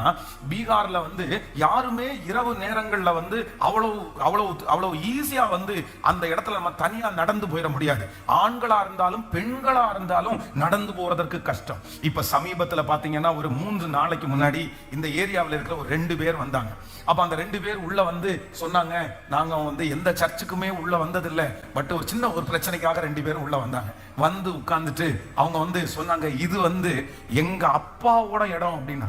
Speaker 1: பீகார்ல வந்து யாருமே இரவு நேரங்கள்ல வந்து அவ்வளவு ஈஸியா வந்து அந்த இடத்துல நம்ம தனியா நடந்து போயிட முடியாது. ஆண்களா இருந்தாலும் பெண்களா இருந்தாலும் நடந்து போறதற்கு கஷ்டம். இப்ப சமீபத்துல பாத்தீங்கன்னா ஒரு 3 நாளைக்கு முன்னாடி இந்த ஏரியாவில் இருக்கிற ஒரு 2 பேர் வந்தாங்க. அப்ப அந்த 2 பேர் உள்ள வந்து சொன்னாங்க, நாங்க வந்து எந்த சர்ச்சுக்குமே உள்ள வந்ததில்லை, பட் ஒரு சின்ன ஒரு பிரச்சனைக்காக 2 பேரும் உள்ள வந்தாங்க. வந்து உட்கார்ந்துட்டு அவங்க வந்து சொன்னாங்க, இது வந்து எங்க அப்பாவோட இடம் அப்படின்னா.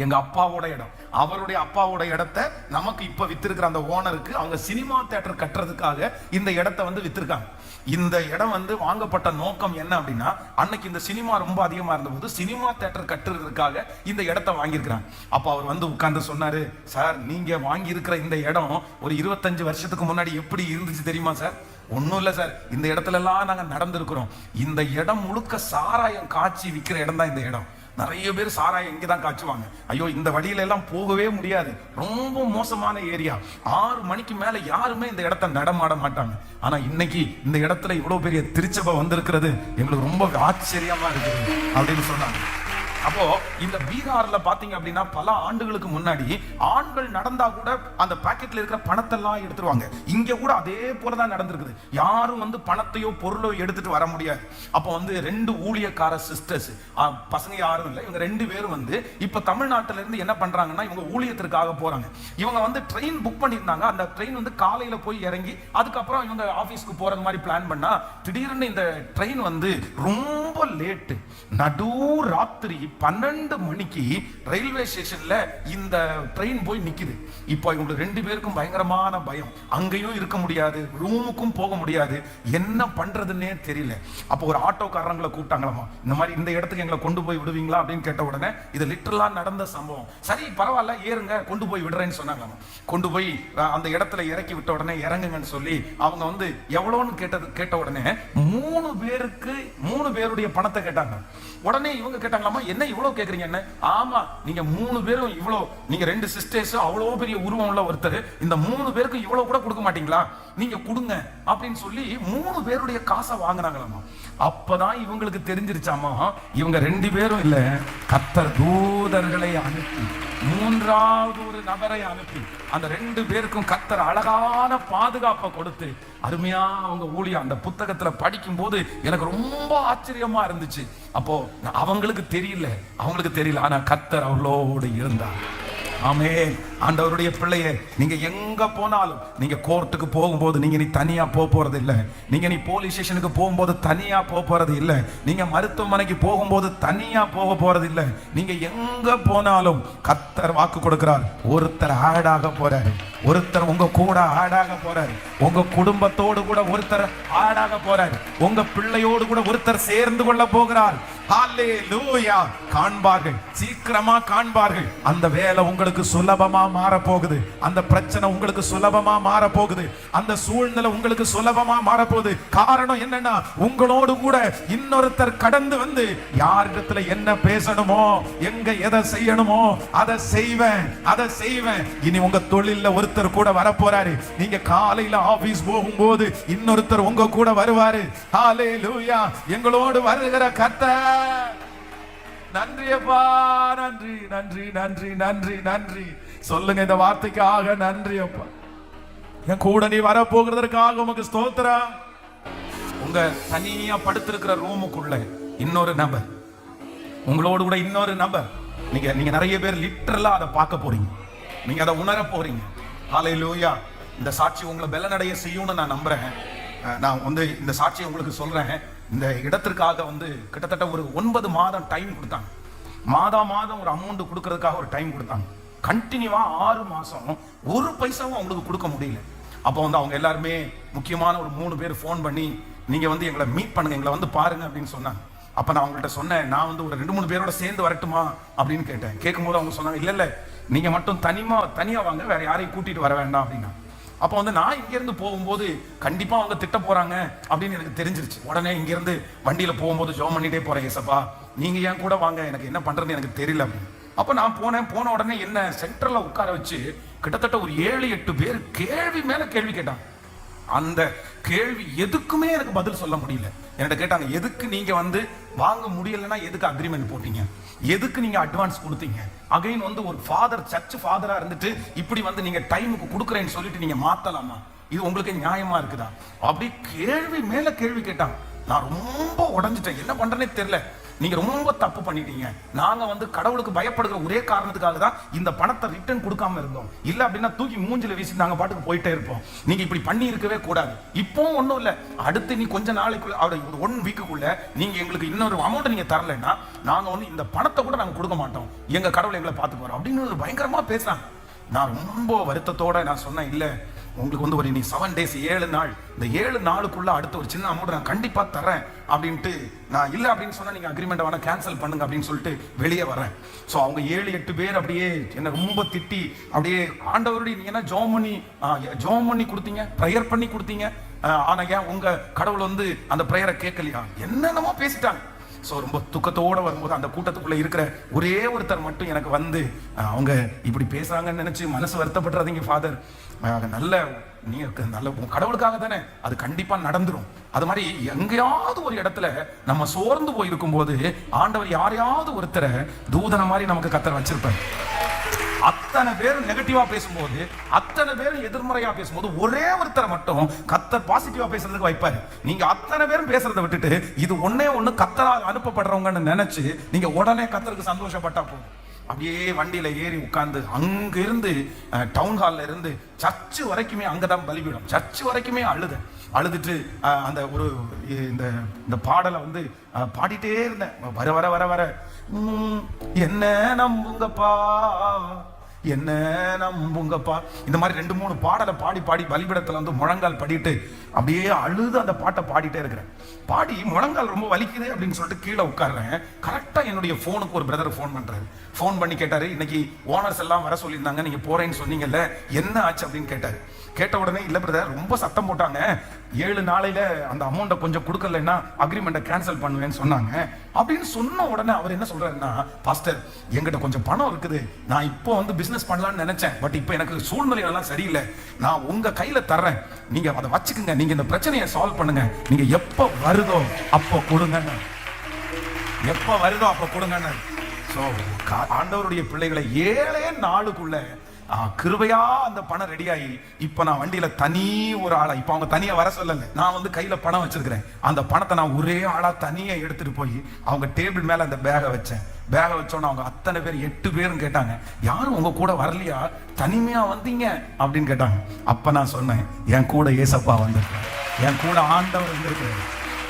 Speaker 1: எங்க அப்பாவோட இடம். அவருடைய அப்பாவோட இடத்தை நமக்கு இப்ப வித்திருக்கிற அந்த ஓனருக்கு அவங்க சினிமா தியேட்டர் கட்டுறதுக்காக இந்த இடத்தை வந்து வித்திருக்காங்க. இந்த இடம் வந்து வாங்கப்பட்ட நோக்கம் என்ன அப்படின்னா, அன்னைக்கு இந்த சினிமா ரொம்ப அதிகமா இருந்தபோது சினிமா தியேட்டர் கட்டுறதுக்காக இந்த இடத்தை வாங்கியிருக்கிறாங்க. அப்ப அவர் வந்து உட்கார்ந்து சொன்னாரு, சார் நீங்க வாங்கி இருக்கிற இந்த இடம் ஒரு 25 வருஷத்துக்கு முன்னாடி எப்படி இருந்துச்சு தெரியுமா சார்? ஒன்றும் இல்லை சார், இந்த இடத்துல எல்லாம் நாங்கள் நடந்திருக்கிறோம். இந்த இடம் முழுக்க சாராயம் காய்ச்சி விற்கிற இடம் தான் இந்த இடம். நிறைய பேர் சாராயம் இங்கே தான் காய்ச்சுவாங்க. ஐயோ இந்த வழியில எல்லாம் போகவே முடியாது, ரொம்ப மோசமான ஏரியா. 6 மணிக்கு மேல யாருமே இந்த இடத்த நடமாட மாட்டாங்க. ஆனா இன்னைக்கு இந்த இடத்துல இவ்வளவு பெரிய திருச்சபை வந்திருக்கிறது எங்களுக்கு ரொம்ப ஆச்சரியமா இருக்குது அப்படின்னு சொன்னாங்க. அப்போ இந்த பீகார்ல பாத்தீங்க அப்படின்னா பல ஆண்டுகளுக்கு முன்னாடி ஆண்கள் நடந்தா கூட அந்த பாக்கெட்ல இருக்கிற பணத்தை எல்லாம் எடுத்துருவாங்க. இங்க கூட அதே போலதான் நடந்திருக்குது. யாரும் வந்து பணத்தையோ பொருளோ எடுத்துட்டு வர முடியாது. அப்போ வந்து 2 ஊழியக்கார சிஸ்டர்ஸ், பசங்க யாரும் இல்லை, இவங்க 2 பேரும் வந்து இப்ப தமிழ்நாட்டில இருந்து என்ன பண்றாங்கன்னா, இவங்க ஊழியத்திற்காக போறாங்க. இவங்க வந்து ட்ரெயின் புக் பண்ணியிருந்தாங்க. அந்த ட்ரெயின் வந்து காலையில போய் இறங்கி அதுக்கப்புறம் இவங்க ஆபீஸ்க்கு போறது மாதிரி பிளான் பண்ணா, திடீர்னு இந்த ட்ரெயின் வந்து ரொம்ப லேட்டு, நடு ராத்திரி 12 மணிக்கு ரயில்வே ஸ்டேஷன்ல இந்த ட்ரெயின் போய் நிக்குது. இப்போ இவங்க 2 பேருக்கும் பயங்கரமான பயம். அங்கேயும் இருக்க முடியாது, ரூமுக்கும் போக முடியாது, என்ன பண்றதுன்னே தெரியல. அப்போ ஒரு ஆட்டோக்காரங்களை கூப்பிட்டாங்களாமா, இந்த மாதிரி இந்த இடத்துக்கு எங்களை கொண்டு போய் விடுவீங்களா அப்படின்னு கேட்ட உடனே, இது லிட்டரலா நடந்த சம்பவம். சரி பரவாயில்ல ஏறுங்க, கொண்டு போய் விடுறேன்னு சொன்னாங்களாமா. கொண்டு போய் அந்த இடத்துல இறக்கி விட்ட உடனே இறங்குங்கன்னு சொல்லி அவங்க வந்து எவ்வளோன்னு கேட்ட உடனே 3 பேருடைய பணத்தை கேட்டாங்க. உடனே இவங்க கேட்டாங்களாமா, என்ன இவ்வளவு கேக்குறீங்க? என்ன? ஆமா, நீங்க 3 பேரும் இவ்வளவு, நீங்க 2 சிஸ்டர்ஸ் அவ்வளவு பெரிய உருவம் உள்ள ஒருத்தர், இந்த 3 பேருக்கு இவ்வளவு கூட கொடுக்க மாட்டீங்களா? நீங்க கொடுங்க அப்படின்னு சொல்லி 3 பேருடைய காசை வாங்கினாங்களாமா. அப்பதான் இவங்களுக்கு தெரிஞ்சிருச்சாமா, இவங்க 2 பேரும் இல்ல, கர்த்தர் தூதர்களை அனுப்பி 3வது ஒரு நபரை அனுப்பி அந்த 2 பேருக்கும் கர்த்தர் அழகான பாதுகாப்பை கொடுத்து அருமையா அவங்க ஊழியம் அந்த புத்தகத்துல படிக்கும் போது எனக்கு ரொம்ப ஆச்சரியமா இருந்துச்சு. அப்போ அவங்களுக்கு தெரியல, ஆனா கர்த்தர் அவளோடு இருந்தார். ஆமென். ஆண்டவருடைய பிள்ளையே, நீங்க எங்க போனாலும், நீங்க கோர்ட்டுக்கு போகும்போது நீங்க நீ தனியா போறது இல்ல, நீங்க நீ போலீஸ் ஸ்டேஷனுக்கு போகும்போது தனியா போறது இல்ல, நீங்க மருத்துவமனைக்கு போகும்போது தனியா போறது இல்ல. நீங்க எங்க போனாலும் கர்த்தர் வாக்கு கொடுக்கிறார், ஒருத்தர் ஆடாக போறாரு, ஒருத்தர் உங்க கூட ஆடாக போறாரு, உங்க குடும்பத்தோடு கூட ஒருத்தர் ஆடாக போறாரு, உங்க பிள்ளையோடு கூட ஒருத்தர் சேர்ந்து கொள்ள போகிறார். ஹல்லேலூயா. காண்பார்கள், சீக்கிரமா காண்பார்கள். அந்த வேலை உங்களுக்கு சுலபமா மாற போகுது, அந்த பிரச்சனை உங்களுக்கு சுலபமா மாற போகுது, அந்த சூழ்நிலை உங்களுக்கு சுலபமா மாற போகுது. காரணம் என்னன்னா, உங்களோடு கூட இன்னொருத்தர் கடந்து வந்து யாரிடத்துல என்ன பேசணுமோ, எங்க எதை செய்யணுமோ அதை செய்வேன். இனி உங்க தொழில ஒருத்தர் கூட வர போறாரு. நீங்க காலையில ஆபீஸ் போகும்போது இன்னொருத்தர் உங்க கூட வருவாரு. ஹல்லேலூயா. எங்களோடு வருகிற கர்த்தர். நன்றியப்பா, நன்றி. சொல்லுங்க இந்த வார்த்தைக்காக நன்றி அப்பா. என் கூட நீ வர போகிறதற்காக உமக்கு ஸ்தோத்திரம். உங்க தனியா படுத்திருக்கிற ரூமுக்குள்ள இன்னொரு நபர், உங்களோடு கூட இன்னொரு நபர், நீங்க நிறைய பேர் லிட்டரலா அதை பார்க்க போறீங்க, நீங்க அதை உணர போறீங்க. ஹல்லேலூயா. இந்த சாட்சி உங்களை பெலனடைய செய்யும்னு நான் நம்புறேன். நான் வந்து இந்த சாட்சியை உங்களுக்கு சொல்றேன். இந்த இடத்திற்காக வந்து கிட்டத்தட்ட ஒரு 9 மாதம் டைம் கொடுத்தாங்க. மாதம் ஒரு அமௌண்ட் கொடுக்கறதுக்காக ஒரு டைம் கொடுத்தாங்க. கண்டினியூவா 6 மாசம் ஒரு பைசாவும் அவங்களுக்கு கொடுக்க முடியல. அப்போ வந்து அவங்க எல்லாருமே முக்கியமான ஒரு 3 பேர் ஃபோன் பண்ணி, நீங்க வந்து எங்களை மீட் பண்ணுங்க, எங்களை வந்து பாருங்க அப்படின்னு சொன்னாங்க. அப்ப நான் அவங்கள்ட்ட சொன்னேன், நான் வந்து ஒரு 2-3 பேரோட சேர்ந்து வரட்டுமா அப்படின்னு கேட்டேன். கேட்கும்போது அவங்க சொன்னாங்க, இல்ல நீங்க மட்டும் தனியா வாங்க, வேற யாரையும் கூட்டிட்டு வர வேண்டாம் அப்படின்னா. அப்போ வந்து நான் இங்கிருந்து போகும்போது கண்டிப்பா அவங்க திட்ட போறாங்க அப்படின்னு எனக்கு தெரிஞ்சிருச்சு. உடனே இங்கிருந்து வண்டியில போகும்போது ஜெபம் பண்ணிட்டே போறேன், ஏசப்பா நீங்க ஏன் கூட வாங்க, எனக்கு என்ன பண்றதுன்னு எனக்கு தெரியல அப்படின்னு. அப்ப நான் போன உடனே என்ன சென்டர்ல உட்கார வச்சு கிட்டத்தட்ட ஒரு 7-8 பேர் கேள்வி மேல கேள்வி கேட்டாங்க. அந்த கேள்வி எதுக்குமே எனக்கு பதில் சொல்ல முடியல. என்கிட்ட கேட்டாங்க, எதுக்கு நீங்க வந்து வாங்க முடியலன்னா எதுக்கு அக்ரிமெண்ட் போட்டீங்க, எதுக்கு நீங்க அட்வான்ஸ் கொடுத்தீங்க, அகைன் வந்து ஒரு ஃபாதர், சர்ச் ஃபாதரா இருந்துட்டு இப்படி வந்து நீங்க டைமுக்கு கொடுக்குறேன்னு சொல்லிட்டு நீங்க மாத்தலாமா, இது உங்களுக்கு நியாயமா இருக்குதா, அப்படி கேள்வி மேல கேள்வி கேட்டாங்க. நான் ரொம்ப உடஞ்சிட்டேன், என்ன பண்றேனே தெரியல. நீங்க ரொம்ப தப்பு பண்ணிட்டீங்க. நாங்க வந்து கடவுளுக்கு பயப்படுகிற ஒரே காரணத்துக்காக தான் இந்த பணத்தை ரிட்டர்ன் கொடுக்காம இருந்தோம். இல்ல அப்படின்னா தூக்கி மூஞ்சில வீசி நாங்க பாட்டுக்கு போயிட்டே இருப்போம். நீங்க இப்படி பண்ணி இருக்கவே கூடாது. இப்போ ஒண்ணும் இல்ல, அடுத்து நீ கொஞ்ச நாளைக்குள்ள ஒரு 1 வீக்குக்குள்ள நீங்க எங்களுக்கு இன்னொரு அமௌண்ட் நீங்க தரலைன்னா நாங்க வந்து இந்த பணத்தை கூட நாங்க கொடுக்க மாட்டோம். எங்க கடவுள் எங்களை பார்த்து போறோம் அப்படின்னு பயங்கரமா பேசுறாங்க. நான் ரொம்ப வருத்தத்தோட நான் சொன்னேன், இல்ல உங்களுக்கு வந்து ஒரு 7 days 7 நாள், இந்த 7 நாளுக்குள்ள அடுத்த ஒரு சின்ன அமௌண்ட் நான் கண்டிப்பா தரேன் அப்படின்ட்டு நான் இல்ல அப்படின்னு சொன்னா நீங்க அக்ரிமெண்ட் வேணா கேன்சல் பண்ணுங்க அப்படின்னு சொல்லிட்டு வெளியே வரேன். ஸோ அவங்க 7-8 பேர் அப்படியே என்ன ரொம்ப திட்டி அப்படியே ஆண்டவருடைய நீங்க என்ன ஜோம் பண்ணி கொடுத்தீங்க, ப்ரேயர் பண்ணி கொடுத்தீங்க, ஆனா ஏன் உங்க கடவுள் வந்து அந்த ப்ரேயரை கேட்கலையா, என்னென்னமோ பேசிட்டாங்க. ஸோ ரொம்ப துக்கத்தோடு வரும்போது அந்த கூட்டத்துக்குள்ள இருக்கிற ஒரே ஒருத்தர் மட்டும் எனக்கு வந்து அவங்க இப்படி பேசுறாங்கன்னு நினைச்சு மனசு வருத்தப்படுறாதீங்க ஃபாதர், நல்ல நீங்க நல்ல கடவுளுக்காக தானே, அது கண்டிப்பா நடந்துரும். அது மாதிரி எங்கேயாவது ஒரு இடத்துல நம்ம சோர்ந்து போயிருக்கும் போது ஆண்டவர் யாரையாவது ஒருத்தரை தூதனை மாதிரி நமக்கு கத்தர் வச்சிருப்பார். அத்தனை பேரும் நெகட்டிவா பேசும்போது, அத்தனை பேரும் எதிர்மறையா பேசும்போது ஒரே ஒருத்தரை மட்டும் கத்தர் பாசிட்டிவா பேசுறதுக்கு வைப்பாரு. நீங்க அத்தனை பேரும் பேசுறதை விட்டுட்டு இது ஒன்னே ஒண்ணு கத்தரால் அனுப்பப்படுறவங்கன்னு நினைச்சு நீங்க உடனே கத்தருக்கு சந்தோஷப்பட்டா போதும். அப்படியே வண்டியில ஏறி உட்கார்ந்து அங்கிருந்து டவுன் ஹால்ல இருந்து சர்ச்சு வரைக்குமே அங்கதான் பலிபீடம், சர்ச்சு வரைக்குமே அழுதுட்டு அந்த ஒரு இந்த பாடலை வந்து பாடிட்டே இருந்தேன். வர வர வர வர என்ன நம்புங்கப்பா, என்ன நம்புங்கப்பா, இந்த மாதிரி 2-3 பாடலை பாடி பாடி பலிபீடத்துல வந்து முழங்கால் படிட்டு அப்படியே அழுது அந்த பாட்டை பாடிட்டே இருக்கிறேன். பாடி முழங்கால் ரொம்ப வலிக்குது அப்படின்னு சொல்லிட்டு கீழே உட்கார்றேன். கரெக்டா என்னுடைய போனுக்கு ஒரு பிரதர் ஃபோன் பண்றாரு. ஃபோன் பண்ணி கேட்டாரு, இன்னைக்கு ஓனர்ஸ் எல்லாம் வர சொல்லியிருந்தாங்க, நீங்க போறேன்னு சொன்னீங்கல்ல, என்ன ஆச்சு அப்படின்னு கேட்டாரு. கேட்ட உடனே இல்ல பிரதர் ரொம்ப சத்தம் போட்டாங்க, 7 நாளையில அந்த அமௌண்ட்டை கொஞ்சம் கொடுக்கலன்னா அக்ரிமெண்ட்டை கேன்சல் பண்ணுவேன்னு சொன்னாங்க அப்படின்னு சொன்ன உடனே அவர் என்ன சொல்றாருன்னா, பாஸ்டர் என்கிட்ட கொஞ்சம் பணம் இருக்குது, நான் இப்போ வந்து பிசினஸ் பண்ணலாம்னு நினைச்சேன், பட் இப்போ எனக்கு சூழ்நிலை எல்லாம் சரியில்லை, நான் உங்க கையில தர்றேன், நீங்க அதை வச்சுக்கோங்க, நீங்க இந்த பிரச்சனையை சால்வ் பண்ணுங்க, நீங்க எப்ப வருதோ அப்போ கொடுங்க, எப்ப வருதோ அப்ப கொடுங்க. சோ ஆண்டவருடைய பிள்ளைகளை 7 நாளுக்குள்ள கிருபையா அந்த பணம் ரெடி ஆகி இப்ப நான் வண்டியில தனி ஒரு ஆளா, இப்ப அவங்க தனியா வர சொல்லல, நான் வந்து கையில பணம் வச்சிருக்கிறேன், அந்த பணத்தை நான் ஒரே ஆளா தனியா எடுத்துட்டு போய் அவங்க டேபிள் மேல அந்த பேகை வச்சேன். பேகை வச்சோன்னு அவங்க அத்தனை பேர் 8 பேரும் கேட்டாங்க, யாரும் உங்க கூட வரலையா, தனிமையா வந்தீங்க அப்படின்னு கேட்டாங்க. அப்ப நான் சொன்னேன், என் கூட ஏசப்பா வந்திருக்காரு, என் கூட ஆண்டவர் வந்திருக்காரு,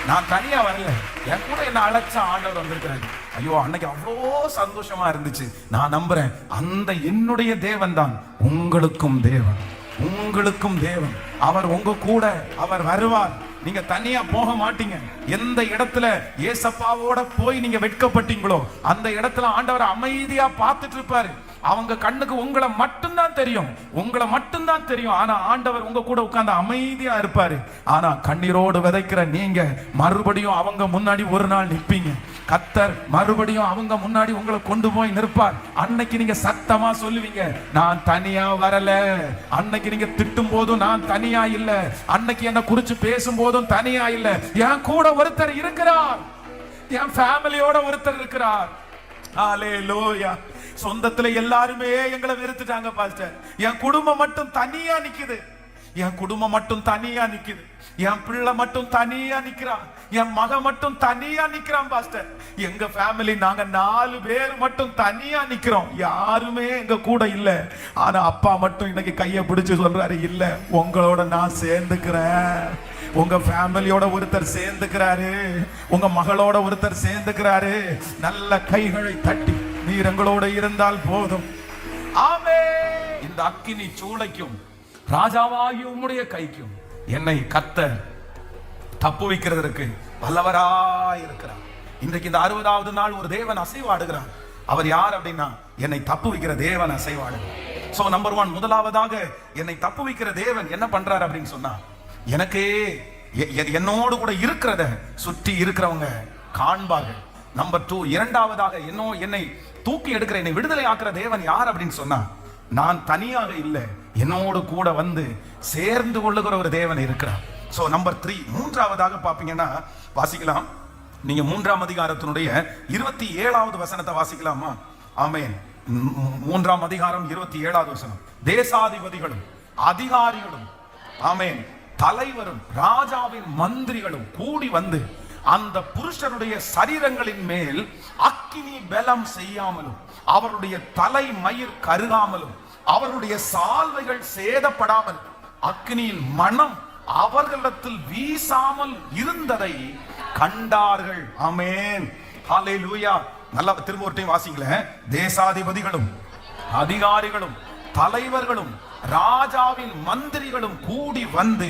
Speaker 1: நான் தனியா வரல, என் கூட என்ன அழைச்ச ஆண்டவர் வந்திருக்கிறாரு. ஐயோ அன்னைக்கு அவ்வளோ சந்தோஷமா இருந்துச்சு. நான் நம்புறேன் அந்த என்னுடைய தேவன் தான் உங்களுக்கும் தேவன், உங்களுக்கும் தேவன். அவர் உங்க கூட அவர் வருவார். நீங்க தனியா போக மாட்டீங்க. எந்த இடத்துல ஏசப்பாவோட போய் நீங்க வெட்கப்பட்டீங்களோ அந்த இடத்துல ஆண்டவர் அமைதியா பார்த்துட்டு இருப்பாரு. அவங்க கண்ணுக்கு உங்களை மட்டும்தான் தெரியும், உங்களை மட்டும்தான் தெரியும். ஆனா ஆண்டவர் உங்க கூட உட்கார்ந்து அமைதியா இருப்பாரு. ஆனா கண்ணீரோடு விதைக்கிற நீங்க மறுபடியும் அவங்க முன்னாடி ஒரு நாள் நிப்பீங்க. கத்தர் மறுபடியும் அவங்க முன்னாடி உங்களை கொண்டு போய் நிற்பார். அன்னைக்கு நீங்க சத்தமா சொல்லுவீங்க, நான் தனியா வரல. அன்னைக்கு நீங்க திட்டும் போதும் நான் தனியா இல்ல, அன்னைக்கு என்ன குறிச்சு பேசும் போதும் தனியா இல்ல, என் கூட ஒருத்தர் இருக்கிறார், என் ஃபேமிலியோட ஒருத்தர் இருக்கிறார். ஹல்லேலூயா. சொந்தத்துல எல்லாருமே எங்களை வெறுத்துட்டாங்க பாஸ்டர், என் குடும்பம் மட்டும் தனியா நிக்குது, என் குடும்பம் மட்டும் தனியா நிக்குது, என் பிள்ளை மட்டும் தனியா நிக்கிறான், என் மகன் மட்டும் தனியா நிக்கிறான் பாஸ்டர். எங்க ஃபேமிலி நாங்க 4 பேர் மட்டும் தனியா நிக்கிறோம், யாருமே எங்க கூட இல்ல. ஆனா அப்பா மட்டும் இன்னைக்கு கையை பிடிச்சு சொல்றாரு, இல்ல உங்களோட நான் சேர்ந்துக்கிறேன். உங்க ஃபேமிலியோட ஒருத்தர் சேர்ந்துக்கிறாரு, உங்க மகளோட ஒருத்தர் சேர்ந்துக்கிறாரு. நல்ல கைகளை தட்டி நீர் எங்களோட இருந்தால் போதும். ஆமென். இந்த அக்கினி சூளைக்கும் ராஜாவாகி உம்முடைய கைக்கும் என்னை கர்த்தர் தப்பு வைக்கிறதற்கு வல்லவராய் இருக்கிறார். இன்றைக்கு இந்த 60வது நாள் ஒரு தேவன் அசைவாடுகிறார். அவர் யார் அப்படின்னா, என்னை தப்பு வைக்கிற தேவன் அசைவாடுகிறார். சோ நம்பர் 1, முதலாவதாக என்னை தப்பு வைக்கிற தேவன் என்ன பண்றாரு அப்படின்னு சொன்னா, எனக்கு என்னோடு கூட இருக்கிறத சுற்றி இருக்கிறவங்க காண்பார்கள். நம்பர் 2, இரண்டாவதாக என்னை தூக்கி எடுக்கிற என்னை விடுதலை ஆக்குற தேவன் யார் அப்படின்னு சொன்னா, நான் தனியாக இல்லை, என்னோடு கூட வந்து சேர்ந்து கொள்ளுகிற ஒரு தேவன் இருக்கிறார். சோ நம்பர் 3, மூன்றாவதாக பாப்பீங்கன்னா வாசிக்கலாம். நீங்க 3ஆம் அதிகாரத்தினுடைய 27வது வசனத்தை வாசிக்கலாமா? ஆமென். 3ஆம் அதிகாரம் 27வது வசனம். தேசாதிபதிகளும் அதிகாரிகளும், ஆமென், தலைவரும் ராஜாவின் மந்திரிகளும் கூடி வந்து அந்த புருஷருடைய சரீரங்களின் மேல் அக்கினி பலம் செய்யாமலும் அவருடைய தலை மயிர் கருகாமலும் அவருடைய சால்வைகள் சேதப்படாமல் அக்கினியின் மனம் அவர்களிடத்தில் வீசாமல் இருந்ததை கண்டார்கள். ஆமென், ஹல்லேலூயா. நல்லா திரும்ப ஒரு டைம் வாசிங்களேன். தேசாதிபதிகளும் அதிகாரிகளும் தலைவர்களும் ராஜாவின் மந்திரிகளும் கூடி வந்து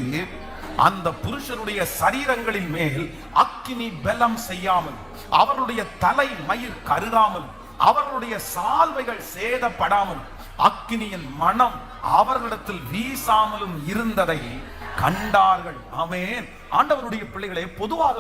Speaker 1: அந்த புருஷனுடைய சரீரங்களின் மேல் அக்கினி பலம் செய்யாமல் அவருடைய தலை மயிர் கருகாமல் அவர்களுடைய சால்வைகள் சேதப்படாமல் அக்கினியின் மனம் அவர்களிடத்தில் வீசாமலும் இருந்ததை கண்டார்கள். ஆமென். ஆண்டவருடைய பிள்ளைகளே, பொதுவாக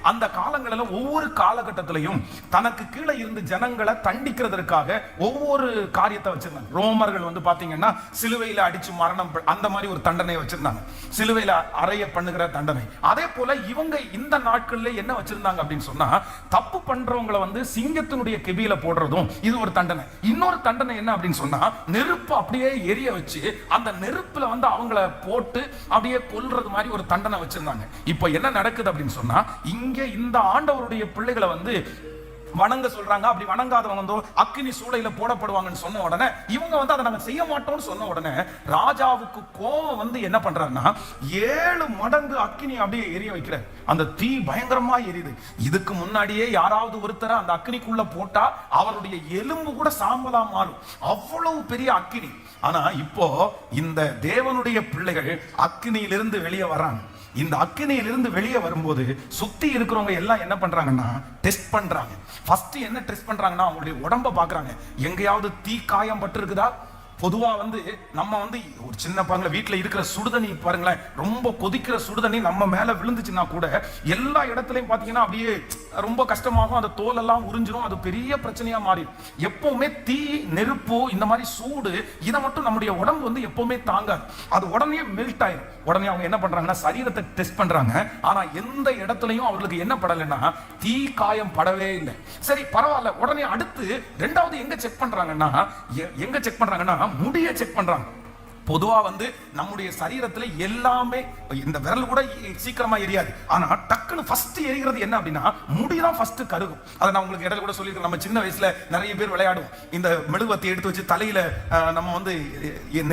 Speaker 1: அந்த காலங்களில் ஒவ்வொரு காலகட்டத்திலையும் தனக்கு கீழே இருந்து ஜனங்களை தண்டிக்கிறதற்காக ஒவ்வொரு காரியத்தை வச்சிருந்தாங்க. ரோமர்கள் பாத்தீங்கன்னா சிலுவையில அடிச்சு மரணம் அந்த மாதிரி ஒரு தண்டனை வச்சிருந்தாங்க, சிலுவையில அறைய பண்ணுகிற தண்டனை. அதே போல இவங்க இந்த நாட்கள்ல என்ன வச்சிருந்தாங்க அப்படின்னு சொன்னா, தப்பு பண்றவங்களை சிங்கத்தினுடைய கெபியில போடுறதும் இது ஒரு தண்டனை. இன்னொரு தண்டனை என்ன அப்படின்னு சொன்னா, நெருப்பு அப்படியே எரிய வச்சு அந்த நெருப்புல அவங்கள போட்டு அப்படியே கொல்றது மாதிரி ஒரு தண்டனை வச்சிருந்தாங்க. இப்போ என்ன நடக்குது அப்படின்னு சொன்னா, இங்க இந்த ஆண்டவருடைய பிள்ளைகளை வணங்க சொல்றாங்க. அப்படி வணங்காதவங்க அக்கினி சூளையில போடப்படுவாங்கன்னு சொன்ன உடனே இவங்க அதை நாங்க செய்ய மாட்டோம்னு சொன்ன உடனே ராஜாவுக்கு கோபம் என்ன பண்றாருன்னா, 7 மடங்கு அக்கினி அப்படியே எரிய வைக்கிற அந்த தீ பயங்கரமா எரியுது. இதுக்கு முன்னாடியே யாராவது ஒருத்தர் அந்த அக்கினிக்குள்ள போட்டா அவருடைய எலும்பு கூட சாம்பலா மாறும், அவ்வளவு பெரிய அக்கினி. ஆனா இப்போ இந்த தேவனுடைய பிள்ளைகள் அக்கினியிலிருந்து வெளியே வர்றாங்க. இந்த அக்கினியிலிருந்து வெளியே வரும்போது சுத்தி இருக்கிறவங்க எல்லாம் என்ன பண்றாங்கன்னா, டெஸ்ட் பண்றாங்க. ஃபர்ஸ்ட் என்ன டெஸ்ட் பண்றாங்கன்னா, அவங்களுடைய உடம்ப பாக்குறாங்க. எங்கேயாவது தீ காயம் பட்டு இருக்குதா? பொதுவா நம்ம ஒரு சின்ன பாருங்களேன், வீட்டுல இருக்கிற சுடுதண்ணி பாருங்களேன், ரொம்ப கொதிக்கிற சுடுதண்ணி நம்ம மேல விழுந்துச்சுன்னா கூட எல்லா இடத்துலயும் பாத்தீங்கன்னா அப்படியே ரொம்ப கஷ்டமாகும், அந்த தோல் எல்லாம் உறிஞ்சிரும், அது பெரிய பிரச்சனையா மாறி. எப்பவுமே தீ, நெருப்பு, இந்த மாதிரி சூடு இதை மட்டும் நம்முடைய உடம்பு எப்பவுமே தாங்காது, அது உடனே மெல்ட் ஆயிரும். உடனே அவங்க என்ன பண்றாங்கன்னா, சரீரத்தை டெஸ்ட் பண்றாங்க. ஆனா எந்த இடத்துலயும் அவர்களுக்கு என்ன படலைன்னா, தீ காயம் படவே இல்லை. சரி பரவாயில்ல. உடனே அடுத்து ரெண்டாவது எங்க செக் பண்றாங்கன்னா முடிய செக் பண்றாங்க. பொதுவா நம்முடைய சரீரத்துல எல்லாமே, இந்த விரல் கூட சீக்கிரமா எரியாது, ஆனா டக்குன்னு ஃபர்ஸ்ட் எரிகிறது என்ன அப்படின்னா முடிதான் ஃபர்ஸ்ட் கருகும். அதை நான் உங்களுக்கு இடையில கூட சொல்லியிருக்கேன். நம்ம சின்ன வயசுல நிறைய பேர் விளையாடுவோம். இந்த மெழுகுவத்தி எடுத்து வச்சு தலையில நம்ம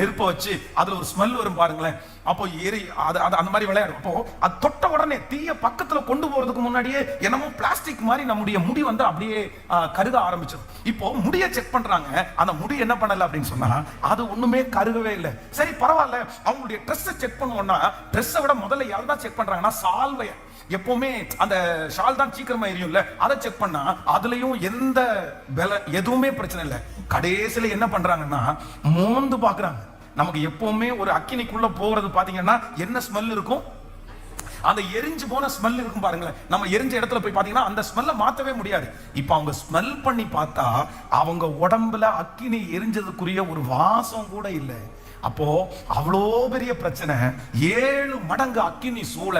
Speaker 1: நெருப்ப வச்சு அதுல ஒரு ஸ்மெல் வரும் பாருங்களேன், அப்போ எரி அந்த மாதிரி விளையாடும். அப்போ அது தொட்ட உடனே தீய பக்கத்துல கொண்டு போறதுக்கு முன்னாடியே என்னமோ பிளாஸ்டிக் மாதிரி நம்முடைய முடி அப்படியே கருக ஆரம்பிச்சிடும். இப்போ முடிய செக் பண்றாங்க. அந்த முடி என்ன பண்ணல அப்படின்னு சொன்னா, அது ஒண்ணுமே கருகவே இல்லை. சரி பரவாயில்ல. அவங்களுடைய ட்ரெஸ் செக் பண்ணுவோம்னா, ட்ரெஸ்ஸை விட முதல்ல யாருதான் செக் பண்றாங்கன்னா, சால்வைய. எப்பவுமே அந்த ஷால் தான் சீக்கிரமா எரியும்ல, அதை செக் பண்ணா அதுலயும் எந்த எதுவுமே பிரச்சனை இல்லை. கடைசியில என்ன பண்றாங்கன்னா, மோந்து பாக்குறாங்க. நமக்கு எப்பவுமே ஒரு அக்கினிக்குள்ள போறது பாத்தீங்கன்னா என்ன ஸ்மெல் இருக்கும்? அந்த எரிஞ்சு போன ஸ்மெல் இருக்கும் பாருங்களேன். நம்ம எரிஞ்ச இடத்துல போய் பாத்தீங்கன்னா அந்த ஸ்மெல்ல மாத்தவே முடியாது. இப்ப அவங்க ஸ்மெல் பண்ணி பார்த்தா அவங்க உடம்புல அக்கினி எரிஞ்சதுக்குரிய ஒரு வாசம் கூட இல்லை. அப்போ அவ்வளோ பெரிய பிரச்சனை. 7 மடங்கு அக்கினி சூழ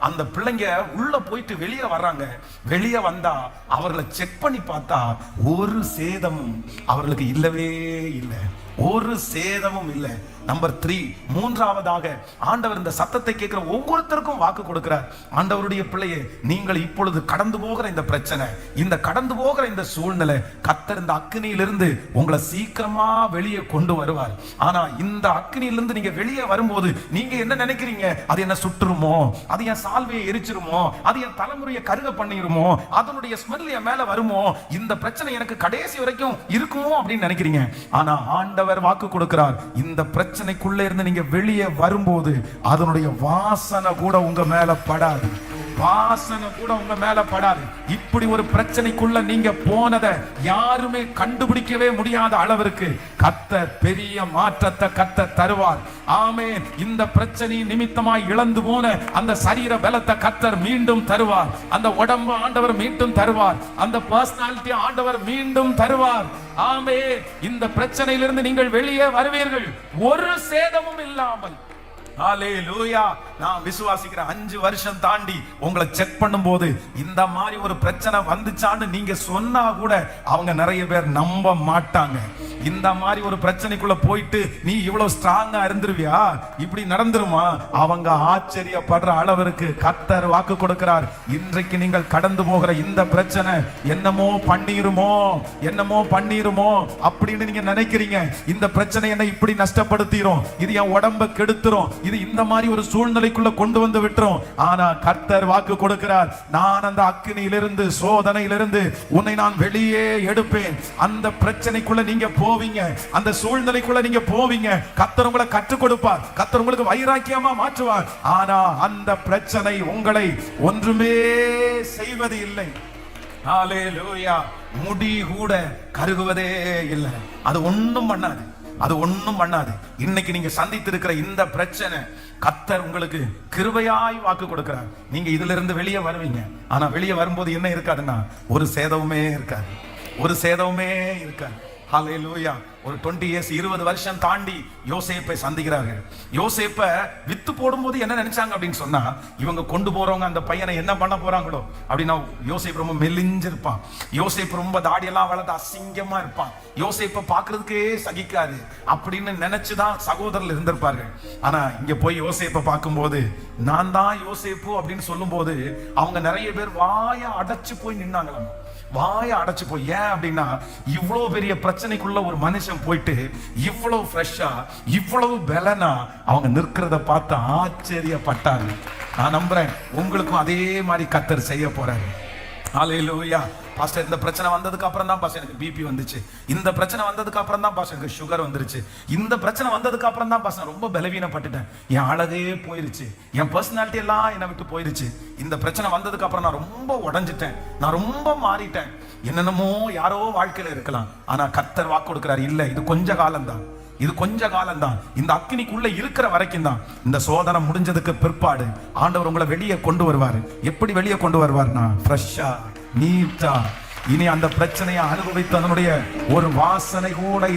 Speaker 1: அந்த பிள்ளைங்க உள்ள போயிட்டு வெளியே வர்றாங்க. வெளியே வந்தா அவர்களை செக் பண்ணி பார்த்தா ஒரு சேதமும் அவர்களுக்கு இல்லவே இல்லை, ஒரு சேதமும் இல்லை. நம்பர் 3, மூன்றாவதாக ஆண்டவர் இந்த சத்தத்தை கேட்கிற ஒவ்வொருத்தருக்கும் வாக்கு கொடுக்கிறார். ஆண்டவருடைய பிள்ளையே, நீங்கள் இப்பொழுது கடந்து போகிற இந்த பிரச்சனை, இந்த கடந்து போகிற இந்த சூழ்நிலை, கர்த்தர் இந்த அக்கினியிலிருந்து உங்களை சீக்கிரமா வெளியே கொண்டு வருவார். ஆனா இந்த அக்கினியிலிருந்து நீங்க வெளியே வரும்போது நீங்க என்ன நினைக்கிறீங்க? அது என்ன சுட்டுருமோ, அது என் சால்வையை எரிச்சிருமோ, அது என் தலைமுறையை கருக பண்ணிருமோ, அதனுடைய ஸ்மெல் என் மேல வருமோ, இந்த பிரச்சனை எனக்கு கடைசி வரைக்கும் இருக்குமோ அப்படின்னு நினைக்கிறீங்க. ஆனா ஆண்டவர் வாக்கு கொடுக்கிறார், இந்த பிரச்சனைக்குள்ள இருந்து நீங்க வெளியே வரும்போது அதனுடைய வாசனை கூட உங்க மேல படாது, வாசனை கூட உங்க மேல படாது. இப்படி ஒரு பிரச்சனைக்குள்ள நீங்க போனதை யாருமே கண்டுபிடிக்கவே முடியாத அளவிற்கு கர்த்தர் பெரிய மாற்றத்தை கர்த்தர் தருவார். ஆமென். இந்த பிரச்சனை நிமித்தமாய் இழந்து போன அந்த சரீர பலத்தை கர்த்தர் மீண்டும் தருவார். அந்த உடம்பு ஆண்டவர் மீண்டும் தருவார். அந்த பர்சனாலிட்டி ஆண்டவர் மீண்டும் தருவார். ஆமென். இந்த பிரச்சனையிலிருந்து நீங்கள் வெளியே வருவீர்கள், ஒரு சேதமும் இல்லாமல். ஹல்லேலூயா. நான் விசுவாசிக்கிறேன் 5 வருஷம் தாண்டி உங்களை செக் பண்ணும்போது இந்த மாதிரி ஒரு பிரச்சனை வந்துச்சான்னு நீங்க சொன்னா கூட அவங்க நிறைய பேர் நம்ப மாட்டாங்க. இந்த மாதிரி ஒரு பிரச்சனைக்குள்ள போயிட்டு நீ இவ்வளவு ஸ்ட்ராங்கா இருந்துருவியா, இப்படி நடந்துருமா, அவங்க ஆச்சரியப்படுற அளவிற்கு கர்த்தர் வாக்கு கொடுக்கிறார். இன்றைக்கு நீங்கள் கடந்து போகிற இந்த பிரச்சனை என்னமோ பண்ணிருமோ அப்படின்னு நீங்க நினைக்கிறீங்க. இந்த பிரச்சனை என்ன இப்படி நஷ்டப்படுத்திரும், இது என் உடம்ப கெடுத்துரும், இது இந்த மாதிரி ஒரு சூழ்நிலைக்குள்ள கொண்டு வந்து விட்டுரும். ஆனா கர்த்தர் வாக்கு கொடுக்கிறார், நான் அந்த அக்கினியிலிருந்து சோதனையிலிருந்து உன்னை நான் வெளியே எடுப்பேன். அந்த பிரச்சனைக்குள்ள நீங்க போவீங்க, அந்த சூழ்நிலைக்குள்ள நீங்க போவீங்க. கர்த்தர் உங்களை கற்றுக் கொடுப்பார், கர்த்தர் உங்களுக்கு வைராக்கியமா மாற்றுவார். ஆனா அந்த பிரச்சனை உங்களை ஒன்றுமே செய்வது இல்லை. ஹல்லேலூயா. முடி கூட கருகுவதே இல்லை. அது ஒண்ணும் பண்ணாது. இன்னைக்கு நீங்க சந்தித்திருக்கிற இந்த பிரச்சனை கர்த்தர் உங்களுக்கு கிருபையாய் வாக்கு கொடுக்கிறார். நீங்க இதுல இருந்து வெளியே வருவீங்க. ஆனா வெளியே வரும்போது என்ன இருக்காதுன்னா ஒரு சேதமுமே இருக்காது. ஹல்லேலூயா. ஒரு 20 years 20 வருஷம் தாண்டி யோசேப்பை சந்திக்கிறார்கள். யோசேப்பை வித்து போடும்போது என்ன நினைச்சாங்க அப்படின்னு சொன்னா, இவங்க கொண்டு போறவங்க அந்த பையனை என்ன பண்ண போறாங்களோ அப்படின்னா. யோசேப்பு ரொம்ப மெலிஞ்சிருப்பான், யோசேப்பு ரொம்ப தாடியெல்லாம் வளர்ந்து அசிங்கமா இருப்பான், யோசேப்பை பார்க்கறதுக்கே சகிக்காது அப்படின்னு நினைச்சுதான் சகோதரர்கள் இருந்திருப்பார்கள். ஆனா இங்க போய் யோசேப்பை பார்க்கும்போது நான் தான் யோசேப்பு அப்படின்னு சொல்லும் போது அவங்க நிறைய பேர் வாயை அடைச்சு போய் நின்னாங்களாம். ஏன் அப்படின்னா இவ்வளவு பெரிய பிரச்சனைக்குள்ள ஒரு மனுஷன் போயிட்டு இவ்வளவு ஃப்ரெஷ்ஷா இவ்வளவு பலனா அவங்க நிற்கிறத பார்த்து ஆச்சரியப்பட்டாங்க. நான் நம்புறேன் உங்களுக்கும் அதே மாதிரி கர்த்தர் செய்ய போறாரு. ஹல்லேலூயா. பாஸ்டர், இந்த பிரச்சனை வந்ததுக்கு அப்புறம் தான் பாஸ்டர் எனக்கு பிபி வந்துச்சு, இந்த பிரச்சனை வந்ததுக்கு அப்புறம் தான் பாஸ்டர் எனக்கு சுகர் வந்துருச்சு, இந்த பிரச்சனை வந்ததுக்கு அப்புறம் தான் பாஸ்டர் ரொம்ப பலவீனப்பட்டுட்டேன், என் அழகே போயிருச்சு, என் பர்சனாலிட்டி எல்லாம் என்னை விட்டு போயிருச்சு, இந்த பிரச்சனை வந்ததுக்கு அப்புறம் நான் ரொம்ப உடைஞ்சிட்டேன், நான் ரொம்ப மாறிட்டேன். என்னென்னமோ யாரோ வாழ்க்கையில இருக்கலாம். ஆனா கர்த்தர் வாக்கு கொடுக்கிறார், இல்ல இது கொஞ்ச காலம்தான், இந்த அக்கினிக்குள்ள இருக்கிற வரைக்கும் தான். இந்த சோதனை முடிஞ்சதுக்கு பிற்பாடு ஆண்டவர் உங்களை வெளியே கொண்டு வருவாரு. எப்படி வெளியே கொண்டு வருவார்னா ஃப்ரெஷ்ஷா நீட்டா. இனி அந்த பிரச்சனையை அனுபவித்து அதனுடைய ஒரு வாசனை கூட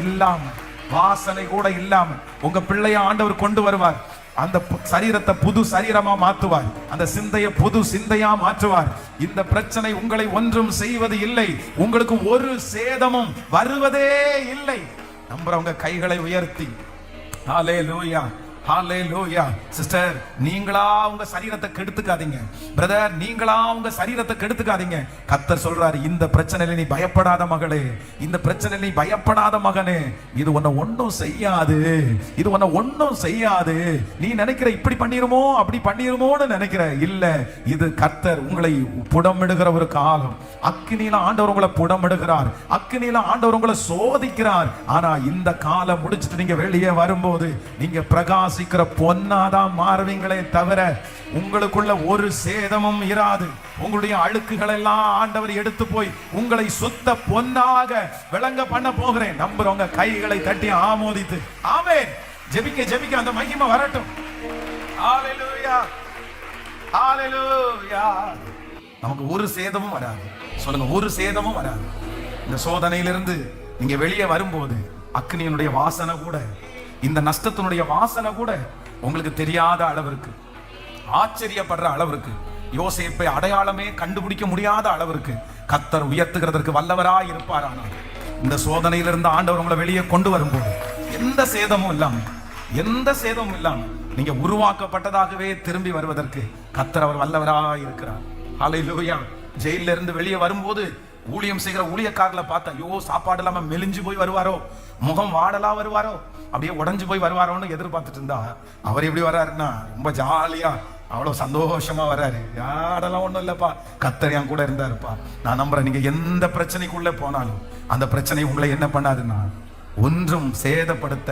Speaker 1: இல்லாம உங்க பிள்ளைய ஆண்டவர் கொண்டு வருவார். அந்த சரீரத்தை புது சரீரமா மாற்றுவார், அந்த சிந்தையை புது சிந்தையா மாற்றுவார். இந்த பிரச்சனை உங்களை ஒன்றும் செய்வது இல்லை, உங்களுக்கு ஒரு சேதமும் வருவதே இல்லை. நம்புறவங்க கைகளை உயர்த்தி ஹல்லேலூயா, ஹல்லேலூயா. சிஸ்டர், நீங்களா உங்க சரீரத்தை கெடுத்துக்காதீங்க. பிரதர், நீங்களா உங்க சரீரத்தை கெடுத்துக்காதீங்க. கர்த்தர் சொல்றாரு, இந்த பிரச்சனையில நீ பயப்படாத மகளே, இந்த பிரச்சனையில நீ பயப்படாத மகனே, இது உன்னை ஒன்றும் செய்யாது. நீ நினைக்கிற இப்படி பண்ணிருமோ அப்படி பண்ணிருமோன்னு நினைக்கிற, இல்ல, இது கர்த்தர் உங்களை புடமிடுகிற ஒரு காலம். அக்கினியில ஆண்டவர் உங்களை புடமிடுகிறார், அக்கினியில ஆண்டவர் உங்களை சோதிக்கிறார். ஆனா இந்த காலம் முடிச்சுட்டு நீங்க வெளியே வரும்போது நீங்க பிரகாசிக்கிற பொன்னாதான் மாறுவீங்களே தவிர உங்களுக்குள்ள ஒரு சேதமும் இராது. உங்களுடைய அழுக்குகள் எல்லாம் ஆண்டவர் எடுத்து போய் உங்களை சுத்த பொன்னாக விளங்க பண்ண போகிறேன். நம்புறவங்க கைகளை தட்டி ஆமோதித்து ஆமென் ஜெபிக்க அந்த மகிமை வரட்டும். ஹல்லேலூயா, ஹல்லேலூயா. நமக்கு ஒரு சேதமும் வராது. சொல்லுங்க, ஒரு சேதமும் வராது. இந்த சோதனையிலிருந்து நீங்க வெளியே வரும்போது அக்னியினுடைய வாசனை கூட, இந்த நஷ்டத்தினுடைய வாசனை கூட உங்களுக்கு தெரியாத அளவிற்கு, ஆச்சரியப்படுற அளவிற்கு, யோசேப்பை அடையாளமே கண்டுபிடிக்க முடியாத அளவிற்கு கர்த்தர் உயர்த்துகிறதற்கு வல்லவராய் இருப்பார். ஆனால் இந்த சோதனையிலிருந்து ஆண்டவர் உங்களை வெளியே கொண்டு வரும்போது எந்த சேதமும் இல்லாம நீங்க உருவாக்கப்பட்டதாகவே திரும்பி வருவதற்கு கர்த்தர் அவர் வல்லவராய் இருக்கிறார். ஹல்லேலூயா. ஜெயில இருந்து வெளியே வரும்போது ஊழியம் செய்கிற ஊழியக்காரர்களை பார்த்தா, ஐயோ, சாப்பாடு இல்லாம மெலிஞ்சு போய் வருவாரோ, முகம் வாடலா வருவாரோ, அப்படியே உடஞ்சு போய் வருவாரோன்னு எதிர்பார்த்துட்டு இருந்தா, அவர் எப்படி வர்றாருன்னா ரொம்ப ஜாலியா அவ்வளவு சந்தோஷமா வர்றாரு. யாரெல்லாம் ஒண்ணும் இல்லப்பா, கர்த்தர் என் கூட இருந்தாருப்பா. நான் நம்புறேன், நீங்க எந்த பிரச்சனைக்குள்ள போனாலும் அந்த பிரச்சனை உங்களை என்ன பண்ணாதுன்னா ஒன்றும் சேதப்படுத்த,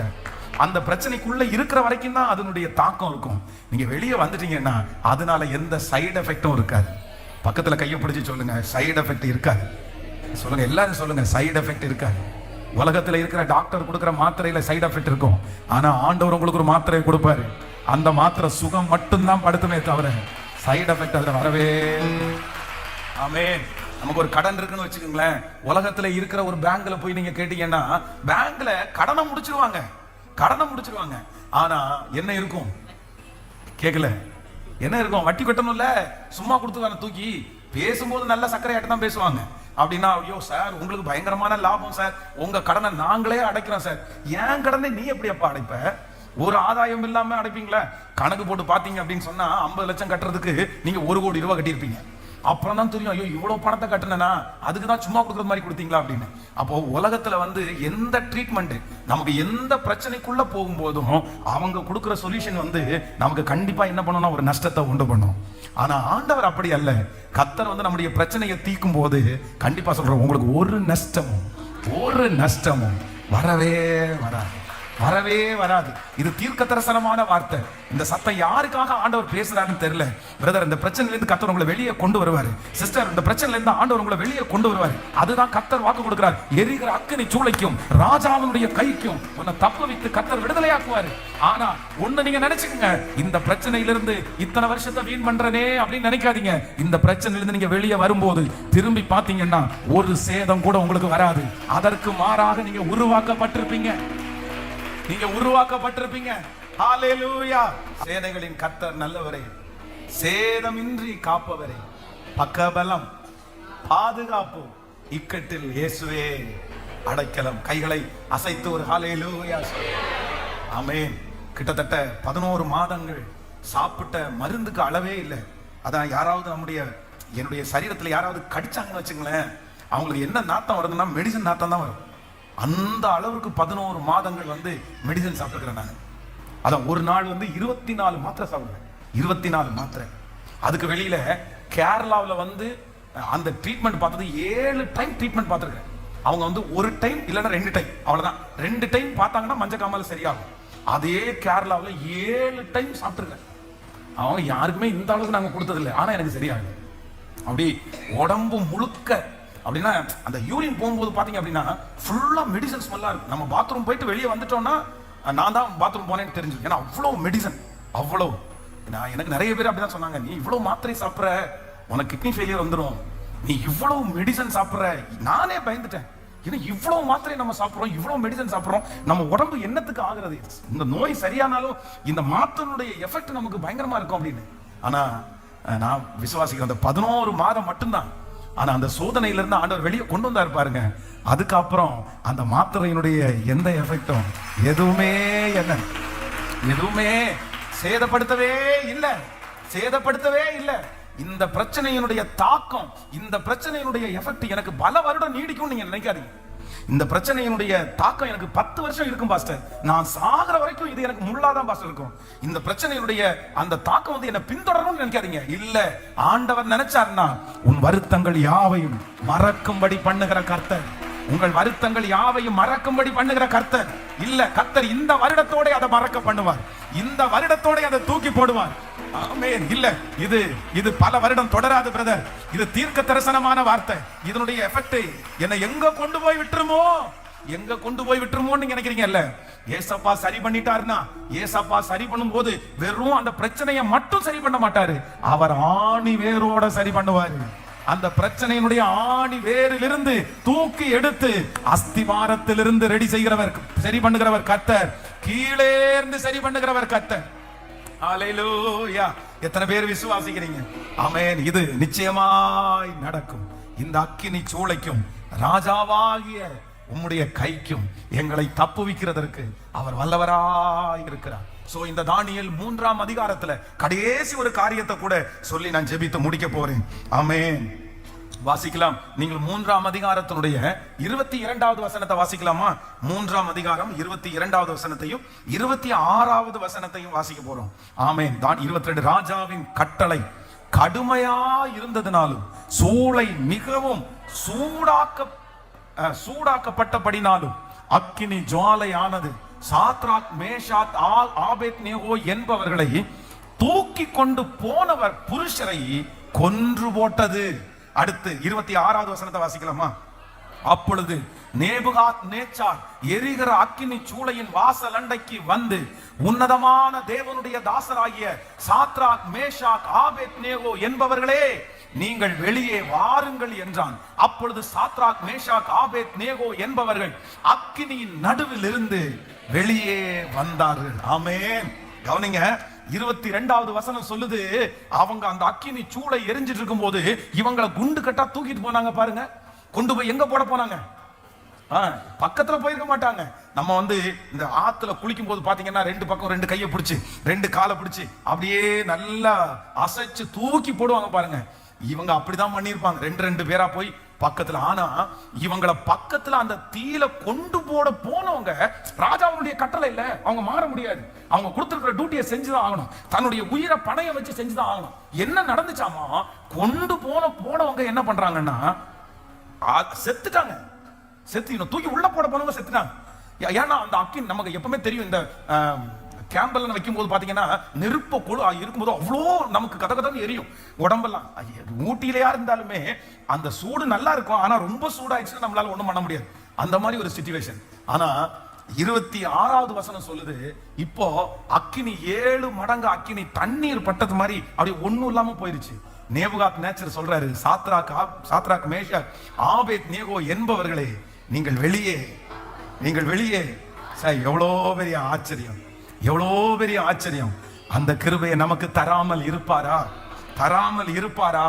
Speaker 1: அந்த பிரச்சனைக்குள்ள இருக்கிற வரைக்கும் தான் அதனுடைய தாக்கம் இருக்கும். நீங்க வெளியே வந்துட்டீங்கன்னா அதனால எந்த சைடு எஃபெக்டும் இருக்காது. பக்கத்துல கையை பிடிச்சி சொல்லுங்க, சைடு எஃபெக்ட் இருக்காது. சொல்லுங்க, எல்லாரும் சொல்லுங்க, சைடு எஃபெக்ட் இருக்காது. உலகத்துல இருக்கிற டாக்டர் கொடுக்கிற மாத்திரையில சைடு எஃபெக்ட் இருக்கும். ஆனா ஆண்டவர் உங்களுக்கு ஒரு மாத்திரை கொடுப்பாரு, அந்த மாத்திரை சுகம் மட்டும்தான் படுத்துமே தவிர சைடு எஃபெக்ட் அதுல வரவே. ஆமென். நமக்கு ஒரு கடன் இருக்குன்னு வச்சுக்கோங்களேன், உலகத்துல இருக்கிற ஒரு பேங்க்ல போய் நீங்க கேட்டீங்கன்னா பேங்க்ல கடனை முடிச்சிருவாங்க. ஆனா என்ன இருக்கும்? கேட்கல. என்ன இருக்கும்? வட்டி கட்டணும்ல, சும்மா கொடுத்து தூக்கி பேசும்போது நல்ல சர்க்கரை ஆட்டம் தான் பேசுவாங்க. அப்படின்னா, ஐயோ சார் உங்களுக்கு பயங்கரமான லாபம் சார், உங்க கடனை நாங்களே அடைக்கிறோம் சார். ஏன் கடனை நீ எப்படி அப்பா அடைப்ப? ஒரு ஆதாயம் இல்லாம அடைப்பீங்களா? கணக்கு போட்டு பாத்தீங்க அப்படின்னு சொன்னா 50 லட்சம் கட்டுறதுக்கு நீங்க 1 கோடி ரூபாய் கட்டியிருப்பீங்க. அப்புறம் தான் தெரியும், ஐயோ இவ்வளவு பணத்தை கட்டினா அதுக்கு தான் சும்மா கொடுக்குற மாதிரி கொடுத்தீங்களா அப்படின்னு. அப்போ உலகத்துல எந்த ட்ரீட்மெண்ட் நமக்கு எந்த பிரச்சனைக்குள்ள போகும்போதும் அவங்க கொடுக்குற சொல்யூஷன் நமக்கு கண்டிப்பா என்ன பண்ணணும்னா ஒரு நஷ்டத்தை உண்டு பண்ணும். ஆனா ஆண்டவர் அப்படி அல்ல. கர்த்தர் நம்முடைய பிரச்சனையை தீர்க்கும் போது கண்டிப்பா சொல்றோம், உங்களுக்கு ஒரு நஷ்டமும் வரவே வராது, வரவே வராது. இது தீர்க்க தரிசனமான வார்த்தை. இந்த சத்தம் யாருக்காக ஆண்டவர் பேசுறாருன்னு தெரியல. பிரதர், இந்த பிரச்சனையில இருந்து கர்த்தர் உங்களை வெளியே கொண்டு வருவாரு. சிஸ்டர், இந்த பிரச்சனையில இருந்து ஆண்டவர் உங்களை வெளியே கொண்டு வருவாரு. அதுதான் கர்த்தர் வாக்கு கொடுக்கிறார். எரிகிற அக்கினி சூளைக்கும் ராஜாவினுடைய கைக்கும் உன்னை தப்புவித்து கர்த்தர் விடுதலையாக்குவாரு. ஆனா ஒண்ணு நீங்க நினைச்சுக்கங்க, இந்த பிரச்சனையிலிருந்து இத்தனை வருஷத்தை வீண் பண்றனே அப்படின்னு நினைக்காதீங்க. இந்த பிரச்சனையிலிருந்து நீங்க வெளியே வரும்போது திரும்பி பாத்தீங்கன்னா ஒரு சேதம் கூட உங்களுக்கு வராது. அதற்கு மாறாக நீங்க உருவாக்கப்பட்டிருப்பீங்க. ஹalleluya. சேனைகளின் கர்த்தர் நல்லவரே, சேதமின்றி காப்பவரே, பக்கபலம் பாதுகாப்பு, இக்கட்டில் இயேசுவே அடைக்கலம். கைகளை அசைத்து ஒரு ஹalleluya. ஆமென். கிட்டத்தட்ட 11 மாதங்கள் சாப்பிட்ட மருந்துக்கு அளவே இல்லை. அதான் யாராவது என்னுடைய சரீரத்தில் யாராவது கடிச்சாங்கன்னு வச்சுங்களேன், அவங்களுக்கு என்ன நாத்தம் வருதுன்னா மெடிசன் நாத்தம் தான் வரும். அந்த அளவுக்கு 11 மாதங்கள் மெடிசன் சாப்பிட்டுக்கிறேன் நான். அதான் ஒரு நாள் 24 மாத்திரை சாப்பிடுவேன். 24 மாத்திரை. அதுக்கு வெளியில கேரளாவில் அந்த ட்ரீட்மெண்ட் பார்த்தது 7 டைம் ட்ரீட்மெண்ட் பார்த்துருக்கேன். அவங்க ஒரு டைம் இல்லைன்னா 2 டைம், அவ்வளவுதான். 2 டைம் பார்த்தாங்கன்னா மஞ்சக்காமல சரியாகும். அதே கேரளாவில் 7 டைம் சாப்பிட்டுருக்கேன். அவங்க யாருக்குமே இந்த அளவுக்கு நாங்கள் கொடுத்ததில்லை, ஆனா எனக்கு சரியாகும். அப்படி உடம்பு முழுக்க அப்படின்னா அந்த யூரின் போகும்போது பாத்தீங்க அப்படின்னா ஃபுல்லா மெடிசன் ஸ்மெல்லா இருக்கும். நம்ம பாத்ரூம் போயிட்டு வெளியே வந்துட்டோம்னா நான் தான் பாத்ரூம் போனேன்னு தெரிஞ்சு. ஏன்னா அவ்வளவு மெடிசன், அவ்வளவு. எனக்கு நிறைய பேர் அப்படிதான் சொன்னாங்க, நீ இவ்வளவு மாத்திரை சாப்பிட்ற உனக்கு கிட்னி ஃபெயிலியர் வந்துடும், நீ இவ்வளவு மெடிசன் சாப்பிட்ற. நானே பயந்துட்டேன், ஏன்னா இவ்வளவு மாத்திரை நம்ம சாப்பிட்றோம், இவ்வளவு மெடிசன் சாப்பிட்றோம், நம்ம உடம்பு என்னத்துக்கு ஆகுறது? இந்த நோய் சரியானாலும் இந்த மாத்திரையுடைய எஃபெக்ட் நமக்கு பயங்கரமா இருக்கும் அப்படின்னு. ஆனா நான் விசுவாசிக்கிறேன், அந்த 11 மாதம் மட்டும்தான். ஆனா அந்த சோதனையில இருந்து ஆண்டவர் வெளியே கொண்டு வந்தார் பாருங்க. அதுக்கப்புறம் அந்த மாத்திரையினுடைய எந்த எஃபெக்டும் எதுவுமே சேதப்படுத்தவே இல்லை. இந்த பிரச்சனையினுடைய தாக்கம், இந்த பிரச்சனையினுடைய எஃபெக்ட் எனக்கு பல வருடம் நீடிக்கும் நீங்க நினைக்காதீங்க. இந்த பிரச்சனையினுடைய தாக்கம் எனக்கு 10 வருஷம் இருக்கும் பாஸ்டர், நான் சாகிற வரைக்கும் இது எனக்கு முள்ளாதான் பாஸ்டர் இருக்கும். இந்த பிரச்சனையினுடைய அந்த தாக்கம் என்ன பின்தொடரணும்னு நினைக்காதீங்க. இல்ல, ஆண்டவர் நினைச்சார்னா உன் வருத்தங்கள் யாவையும் மறக்கும்படி பண்ணுகிற கர்த்தர். உங்கள் வருத்தங்கள் யாவையும் மறக்கும்படி பண்ணுகிற கர்த்தர். இல்ல, கர்த்தர் இந்த வருடத்தோட அதை மறக்க பண்ணுவார், இந்த வருடத்தோட அதை தூக்கி போடுவார். ஆமென். இல்ல, இது பல வருடம் தொடராது பிரதர். இது தீர்க்க தரிசனமான வார்த்தை. இதனுடைய எஃபெக்ட் என்ன எங்க கொண்டு போய் விட்டுருமோன்னு நினைக்கிறீங்கல்ல. ஏசப்பா சரி பண்ணிட்டாருன்னா, ஏசப்பா சரி பண்ணும்போது வெறும் அந்த பிரச்சனையை மட்டும் சரி பண்ண மாட்டாரு, அவர் ஆணி வேரோட சரி பண்ணுவாரு. அந்த பிரச்சனையினுடைய ஆணி வேரிலிருந்து தூக்கி எடுத்து அஸ்திவாரத்திலிருந்து ரெடி செய்கிறவர், சரி பண்ணுகிறவர் கர்த்தர். கீழே இருந்து சரி பண்ணுகிறவர் கர்த்தர். ஹalleluya. எத்தனை பேர் விசுவாசிக்கிறீங்க? ஆமென். இது நிச்சயமாய் நடக்கும். இந்த அக்கினி சூளைக்கும் ராஜாவாகிய உம்முடைய கைக்கும் எங்களை தப்புவிக்கிறதற்கு அவர் வல்லவராய் இருக்கிறார். சோ இந்த தானியேல் 3ஆம் அதிகாரத்துல கடைசி ஒரு காரியத்தை கூட சொல்லி நான் ஜெபித்து முடிக்க போறேன். ஆமென். வாசிக்கலாம். நீங்கள் 3ஆம் அதிகாரத்தினுடைய 22வது வசனத்தை வாசிக்கலாமா? 3ஆம் அதிகாரம் 22வது வசனத்தையும் 26வது வசனத்தையும் வாசிக்க போறோம். ஆமென். 22 ராஜாவின் கட்டளை கடுமையா இருந்ததினாலும் சூளை மிகவும் சூடாக்கப்பட்டபடினாலும் அக்கினி ஜுவாலையானது சாத்ராக், மேஷாக், ஆபேத்நேகோ என்பவர்களை தூக்கி கொண்டு போனவர் புருஷரை கொன்று போட்டது. அடுத்து 26வது வசனத்தை வாசிக்கலாமா? அப்பொழுது நேபுகாத் நேச்சார் எரிகிற அக்கினி சூளையின் வாசல் அண்டைக்கு வந்து உன்னதமான தேவனுடைய தாசராகிய சாத்ராக், மேஷாக், ஆபேத்நேகோ என்பவர்களே, நீங்கள் வெளியே வாருங்கள் என்றான். அப்பொழுது சாத்ராக், மேஷாக், ஆபேத்நேகோ என்பவர்கள் அக்கினியின் நடுவில் இருந்து வெளியே வந்தார்கள். ஆமென். கவனிங்க, 22வது வசனம் சொல்லுது, அவங்க அந்த அக்கினி சூளை எரிஞ்சிட்டு இருக்கும் போது இவங்களை குண்டு கட்டா தூக்கிட்டு போனாங்க பாருங்க. கொண்டு போய் எங்க போட போனாங்க? பக்கத்துல போயிருக்க மாட்டாங்க. நம்ம இந்த ஆத்துல குளிக்கும் போது பாத்தீங்கன்னா 2 பக்கம் 2 கையை பிடிச்சு 2 காலை பிடிச்சு அப்படியே நல்லா அசைச்சு தூக்கி போடுவாங்க பாருங்க. இவங்க அப்படிதான் பண்ணிருப்பாங்க, 2 பேரா போய் பக்கத்துல. ஆனா இவங்கள பக்கத்துல அந்த தீல கொண்டு போனவங்க ராஜாவுடைய கட்டளை இல்ல, அவங்க மாற முடியாது. அவங்க கொடுத்திருக்கிற டியூட்டியை செஞ்சுதான் ஆகணும், தன்னுடைய உயிரை பணைய வச்சு செஞ்சுதான் ஆகணும். என்ன நடந்துச்சாமா, கொண்டு போனவங்க என்ன பண்றாங்கன்னா செத்துட்டாங்க. தூக்கி உள்ள போனவங்க செத்துட்டாங்க. ஏன்னா அந்த அக்கினி நமக்கு எப்பவுமே தெரியும், இந்த கேம்பெல்லாம் வைக்கும் போது பாத்தீங்கன்னா நெருப்ப கொழு இருக்கும்போது அவ்வளோ நமக்கு கதகதன்னு எரியும் உடம்பெல்லாம். ஊட்டியிலையா இருந்தாலுமே அந்த சூடு நல்லா இருக்கும், ஆனா ரொம்ப சூடாயிடுச்சுன்னா நம்மளால ஒண்ணும் பண்ண முடியாது. அந்த மாதிரி ஒரு சிச்சுவேஷன். ஆனா 26வது வசனம் சொல்லுது, இப்போ அக்கினி 7 மடங்கு அக்கினி தண்ணீர் பட்டது மாதிரி அப்படி ஒண்ணும் இல்லாம போயிருச்சு. நேபுகாத் நேச்சர் சொல்றாரு, சாத்ராக் மேஷாக் ஆபேத் நேகோ என்பவர்களே, நீங்கள் வெளியே. எவ்வளோ பெரிய ஆச்சரியம், எவ்வளோ பெரிய ஆச்சரியம். அந்த கிருபையை நமக்கு தராமல் இருப்பாரா?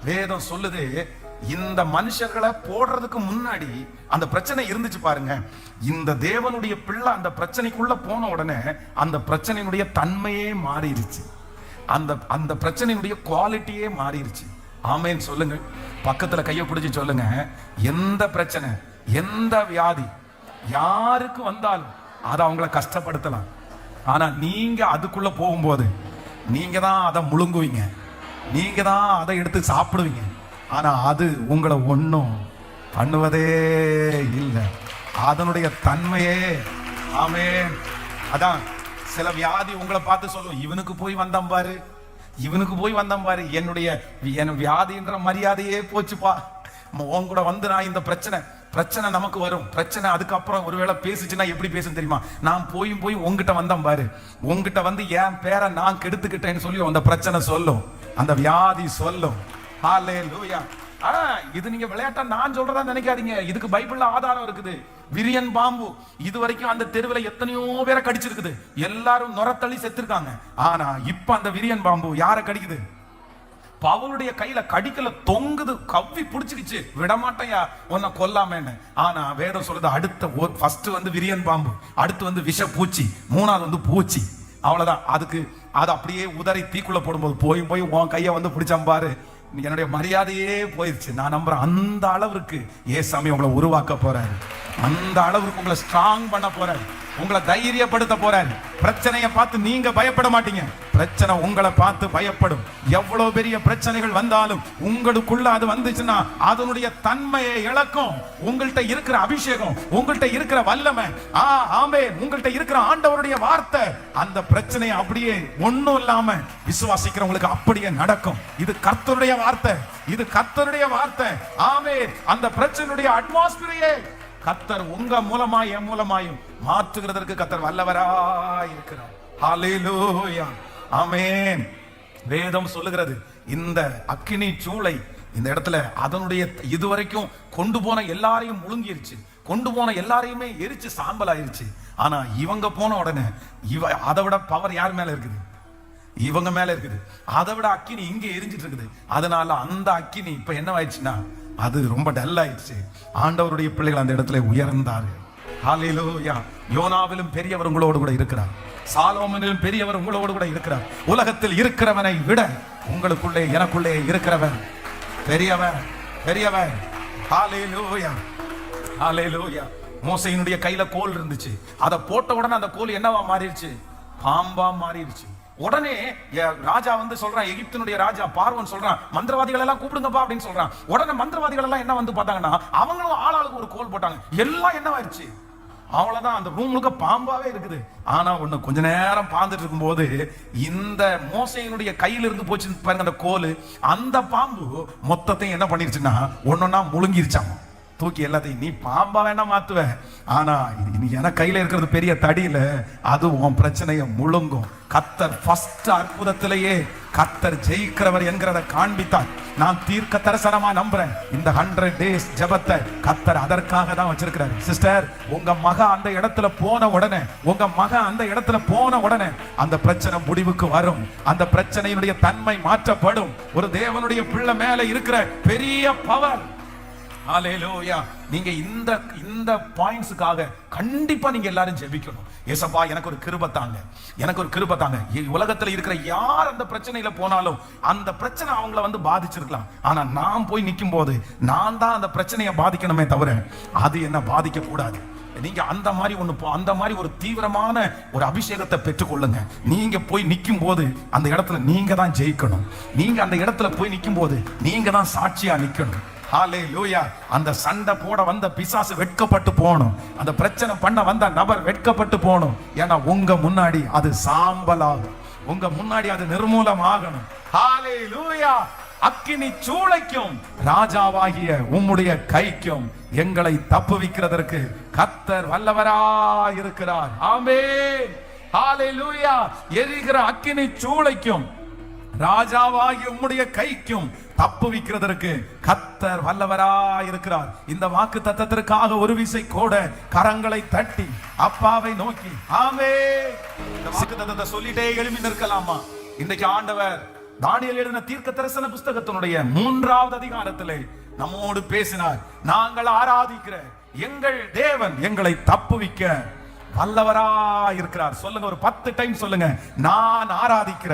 Speaker 1: வேதம் சொல்லுது, இந்த மனுஷர்களை போடுறதுக்கு முன்னாடி அந்த பிரச்சனை இருந்துச்சு பாருங்க. இந்த தேவனுடைய பிள்ளை அந்த பிரச்சனைக்குள்ள போன உடனே அந்த பிரச்சனையினுடைய தன்மையே மாறிடுச்சு, அந்த பிரச்சனையினுடைய குவாலிட்டியே மாறிடுச்சு. ஆமேன் சொல்லுங்க. பக்கத்துல கையை பிடிச்சு சொல்லுங்க, எந்த பிரச்சனை எந்த வியாதி யாருக்கு வந்தாலும் அதை அவங்கள கஷ்டப்படுத்தலாம். ஆனா நீங்க அதுக்குள்ள போகும்போது நீங்க தான் அதை முழுங்குவீங்க, நீங்க தான் அதை எடுத்து சாப்பிடுவீங்க. ஆனா அது உங்களை ஒன்றும் பண்ணுவதே இல்லை, அதனுடைய தன்மையே. ஆமென். அதான் சில வியாதி உங்களை பார்த்து சொல்லும், இவனுக்கு போய் வந்தம் பாரு, என் வியாதின்ற மரியாதையே போச்சுப்பா. உன் கூட நான் இந்த பிரச்சனை நமக்கு வரும். பிரச்சனை அதுக்கப்புறம் ஒருவேளை பேசுச்சுன்னா எப்படி பேசுன்னு தெரியுமா? நான் போய் உங்ககிட்ட வந்தேன் பாரு, உங்ககிட்ட என் பேரை நான் கெடுத்துக்கிட்டேன்னு சொல்லி அந்த பிரச்சனை சொல்லும், அந்த வியாதி சொல்லும். ஹல்லேலூயா. இது நீங்க விளையாட்டா நான் சொல்றதா நினைக்காதீங்க, இதுக்கு பைபிள்ல ஆதாரம் இருக்குது. விரியன் பாம்பு இதுவரைக்கும் அந்த தெருவில் எத்தனையோ பேரை கடிச்சிருக்குது, எல்லாரும் நுரத்தள்ளி செத்துருக்காங்க. ஆனா இப்ப அந்த விரியன் பாம்பு யாரை கடிக்குது? பவுலுடைய கையில கடிக்கல தொங்குது, கவ்வி பிடிச்சிருச்சு, விடமாட்டையா உன்னை கொல்லாமன்னு. ஆனா வேதம் சொல்றது, அடுத்த ஃபர்ஸ்ட் விரியன் பாம்பு, அடுத்து விஷ பூச்சி, 3வது பூச்சி. அவ்வளவுதான். அது அப்படியே உதறி தீக்குள்ள போடும்போது போய் உன் கையை பிடிச்சான் பாரு, என்னுடைய மரியாதையே போயிடுச்சு. நான் நம்புறேன் அந்த அளவுக்கு ஏசாமி உங்களை உருவாக்க போறாரு, அந்த அளவுக்கு உங்களை ஸ்ட்ராங் பண்ண போறாரு, உங்களை தைரியப்படுத்த போறாரு. பிரச்சனையை பார்த்து நீங்க பயப்பட மாட்டீங்க, பிரச்சனை உங்களை பார்த்து பயப்படும். எவ்வளவு பெரிய பிரச்சனைகள் வந்தாலும் உங்களுக்குள்ள அது வந்துச்சுன்னா அதனுடைய தன்மையை இழக்கும். உங்கள்கிட்ட இருக்கிற அபிஷேகம், உங்கள்கிட்ட இருக்கிற வல்லமை, ஆமென், உங்கள்கிட்ட இருக்கிற ஆண்டவருடைய வார்த்தை அந்த பிரச்சனையை அப்படியே ஒண்ணும் இல்லாம விசுவாசிக்கிறவங்களுக்கு அப்படியே நடக்கும். இது கர்த்தருடைய வார்த்தை, ஆமென். அந்த பிரச்சனையுடைய அட்மாஸ்பியரையே கர்த்தர் உங்க மூலமாய் என் மூலமாயும் மாற்றுகிறதற்கு கர்த்தர் வல்லவராய் இருக்கிறார். ஹல்லேலூயா. ஆமென். வேதம் சொல்லுகிறது, இந்த அக்கினி சூளை இந்த இடத்துல அதனுடைய இதுவரைக்கும் கொண்டு போன எல்லாரையும் முழுங்கிருச்சு, கொண்டு போன எல்லாரையுமே எரிச்சு சாம்பல் ஆயிருச்சு. ஆனா இவங்க போன உடனே அதை விட பவர் யார் மேல இருக்குது? இவங்க மேல இருக்குது. அதை விட அக்கினி இங்க எரிஞ்சிட்டு இருக்குது. அதனால அந்த அக்கினி இப்ப என்ன ஆயிடுச்சுன்னா அது ரொம்ப டல் ஆயிடுச்சு. ஆண்டவருடைய பிள்ளைகள் அந்த இடத்துல உயர்ந்தார்கள். ஹல்லேலூயா. யோனாவிலும் பெரியவர் உங்களோடு கூட இருக்கிறார், சாலோமோனிலும் பெரியவர் உங்களோடு கூட இருக்கிறார். உலகத்தில் இருக்கிறவனை விட உங்களுக்குள்ளே எனக்குள்ளே இருக்கிறவன் பெரியவர். ஹல்லேலூயா. மோசேயினுடைய கையில கோல் இருந்துச்சு, அதை போட்ட உடனே அந்த கோல் என்னவா மாறிடுச்சு? பாம்பா மாறிடுச்சு. உடனே ராஜா சொல்றான், எகிப்தினுடைய ராஜா பார்வோன் சொல்றான், மந்திரவாதிகள் எல்லாம் கூப்பிடுங்கப்பா அப்படின்னு சொல்றான். உடனே மந்திரவாதிகள் எல்லாம் என்ன பார்த்தாங்கன்னா அவங்களும் ஆளாளுக்கு ஒரு கோல் போட்டாங்க. எல்லாம் என்ன ஆயிடுச்சு? அவ்வளவுதான், அந்த ரூம் முழுக்க பாம்பாவே இருக்குது. ஆனா ஒண்ணு, கொஞ்ச நேரம் பாந்துட்டு இருக்கும் போது இந்த மோசேயினுடைய கையில இருந்து போச்சு பாருங்க அந்த கோல், அந்த பாம்பு மொத்தத்தையும் என்ன பண்ணிருச்சுன்னா ஒன்னொன்னா முழுங்கிருச்சாம். தூக்கி எல்லாத்தையும் நீ பாம்பா வேணா மாத்துவ, ஆனா நீ எனக்கு கையில இருக்கிறது பெரிய தடியில, அது உன் பிரச்சனையை முழுங்கும். கர்த்தர் ஃபர்ஸ்ட் அற்புதத்திலேயே கர்த்தர் ஜெயிக்கிறவர் என்கிறத காண்பித்தார். நான் தீர்க்க தரிசனமா நம்புறேன், இந்த 100 days ஜெபத்தை கர்த்தர் அதற்காக தான் வச்சிருக்கிறார். சிஸ்டர், உங்க மக அந்த இடத்துல போன உடனே, உங்க மக அந்த இடத்துல போன உடனே அந்த பிரச்சனை முடிவுக்கு வரும். அந்த பிரச்சனையினுடைய தன்மை மாற்றப்படும். ஒரு தேவனுடைய பிள்ளை மேல இருக்கிற பெரிய பவர். ஹல்லேலூயா. நீங்க இந்த பாயிண்ட்ஸ்க்காக கண்டிப்பா நீங்க எல்லாரும் ஜெபிக்கணும். ஏசப்பா, எனக்கு ஒரு கிருபை தாங்க, எனக்கு ஒரு கிருபை தாங்க. உலகத்துல இருக்கிற யார் அந்த பிரச்சனையில போனாலும் அந்த பிரச்சனை அவங்கள வந்து பாதிச்சிருக்கலாம், ஆனா நான் போய் நிற்கும் போது நான் தான் அந்த பிரச்சனையை பாதிக்கணுமே தவிர அது என்ன பாதிக்க கூடாது. நீங்க அந்த மாதிரி ஒரு தீவிரமான ஒரு அபிஷேகத்தை பெற்றுக்கொள்ளுங்க. நீங்க போய் நிற்கும் போது அந்த இடத்துல நீங்க தான் ஜெயிக்கணும். நீங்க அந்த இடத்துல போய் நிற்கும் போது நீங்க தான் சாட்சியா நிக்கணும். ஹல்லேலூயா. அந்த சண்டை போட வந்த பிசாசு வெட்கப்பட்டு போகணும். அந்த பிரச்சனை பண்ண வந்த நபர் வெட்கப்பட்டு போகணும். ஏன்னா உங்க முன்னாடி அது சாம்பலாகும், உங்க முன்னாடி அது நிர்மூலமாகணும். ஹல்லேலூயா. அக்கினி சூளைக்கும் ராஜாவாகிய உம்முடைய கைக்கும் எங்களை தப்புவிக்கிறதற்கு கர்த்தர் வல்லவராய் இருக்கிறார். ஆமென். ஹல்லேலூயா. எரிகிற அக்கினி சூளைக்கும் ராஜாவாகிய உம்முடைய கைக்கும் தப்புவிக்கிறதற்கு கர்த்தர் வல்லவராய் இருக்கிறார். இந்த வாக்கு தத்தத்திற்காக ஒரு விசை கூட கரங்களை தட்டி அப்பாவை நோக்கி ஆமென். இந்த வாக்கு தத்தத்தை சொல்லிட்டே எழுப்பி நிற்கலாமா? இன்றைக்கு ஆண்டவர் தானியேல் எழுதின தீர்க்க தரிசன புஸ்தகத்தினுடைய 3வது அதிகாரத்திலே நம்மோடு பேசினார். நாங்கள் ஆராதிக்கிற எங்கள் தேவன் எங்களை தப்புவிக்க வல்லவராய் இருக்கிறார். சொல்லுங்க, ஒரு 10 டைம் சொல்லுங்க. நான் ஆராதிக்கிற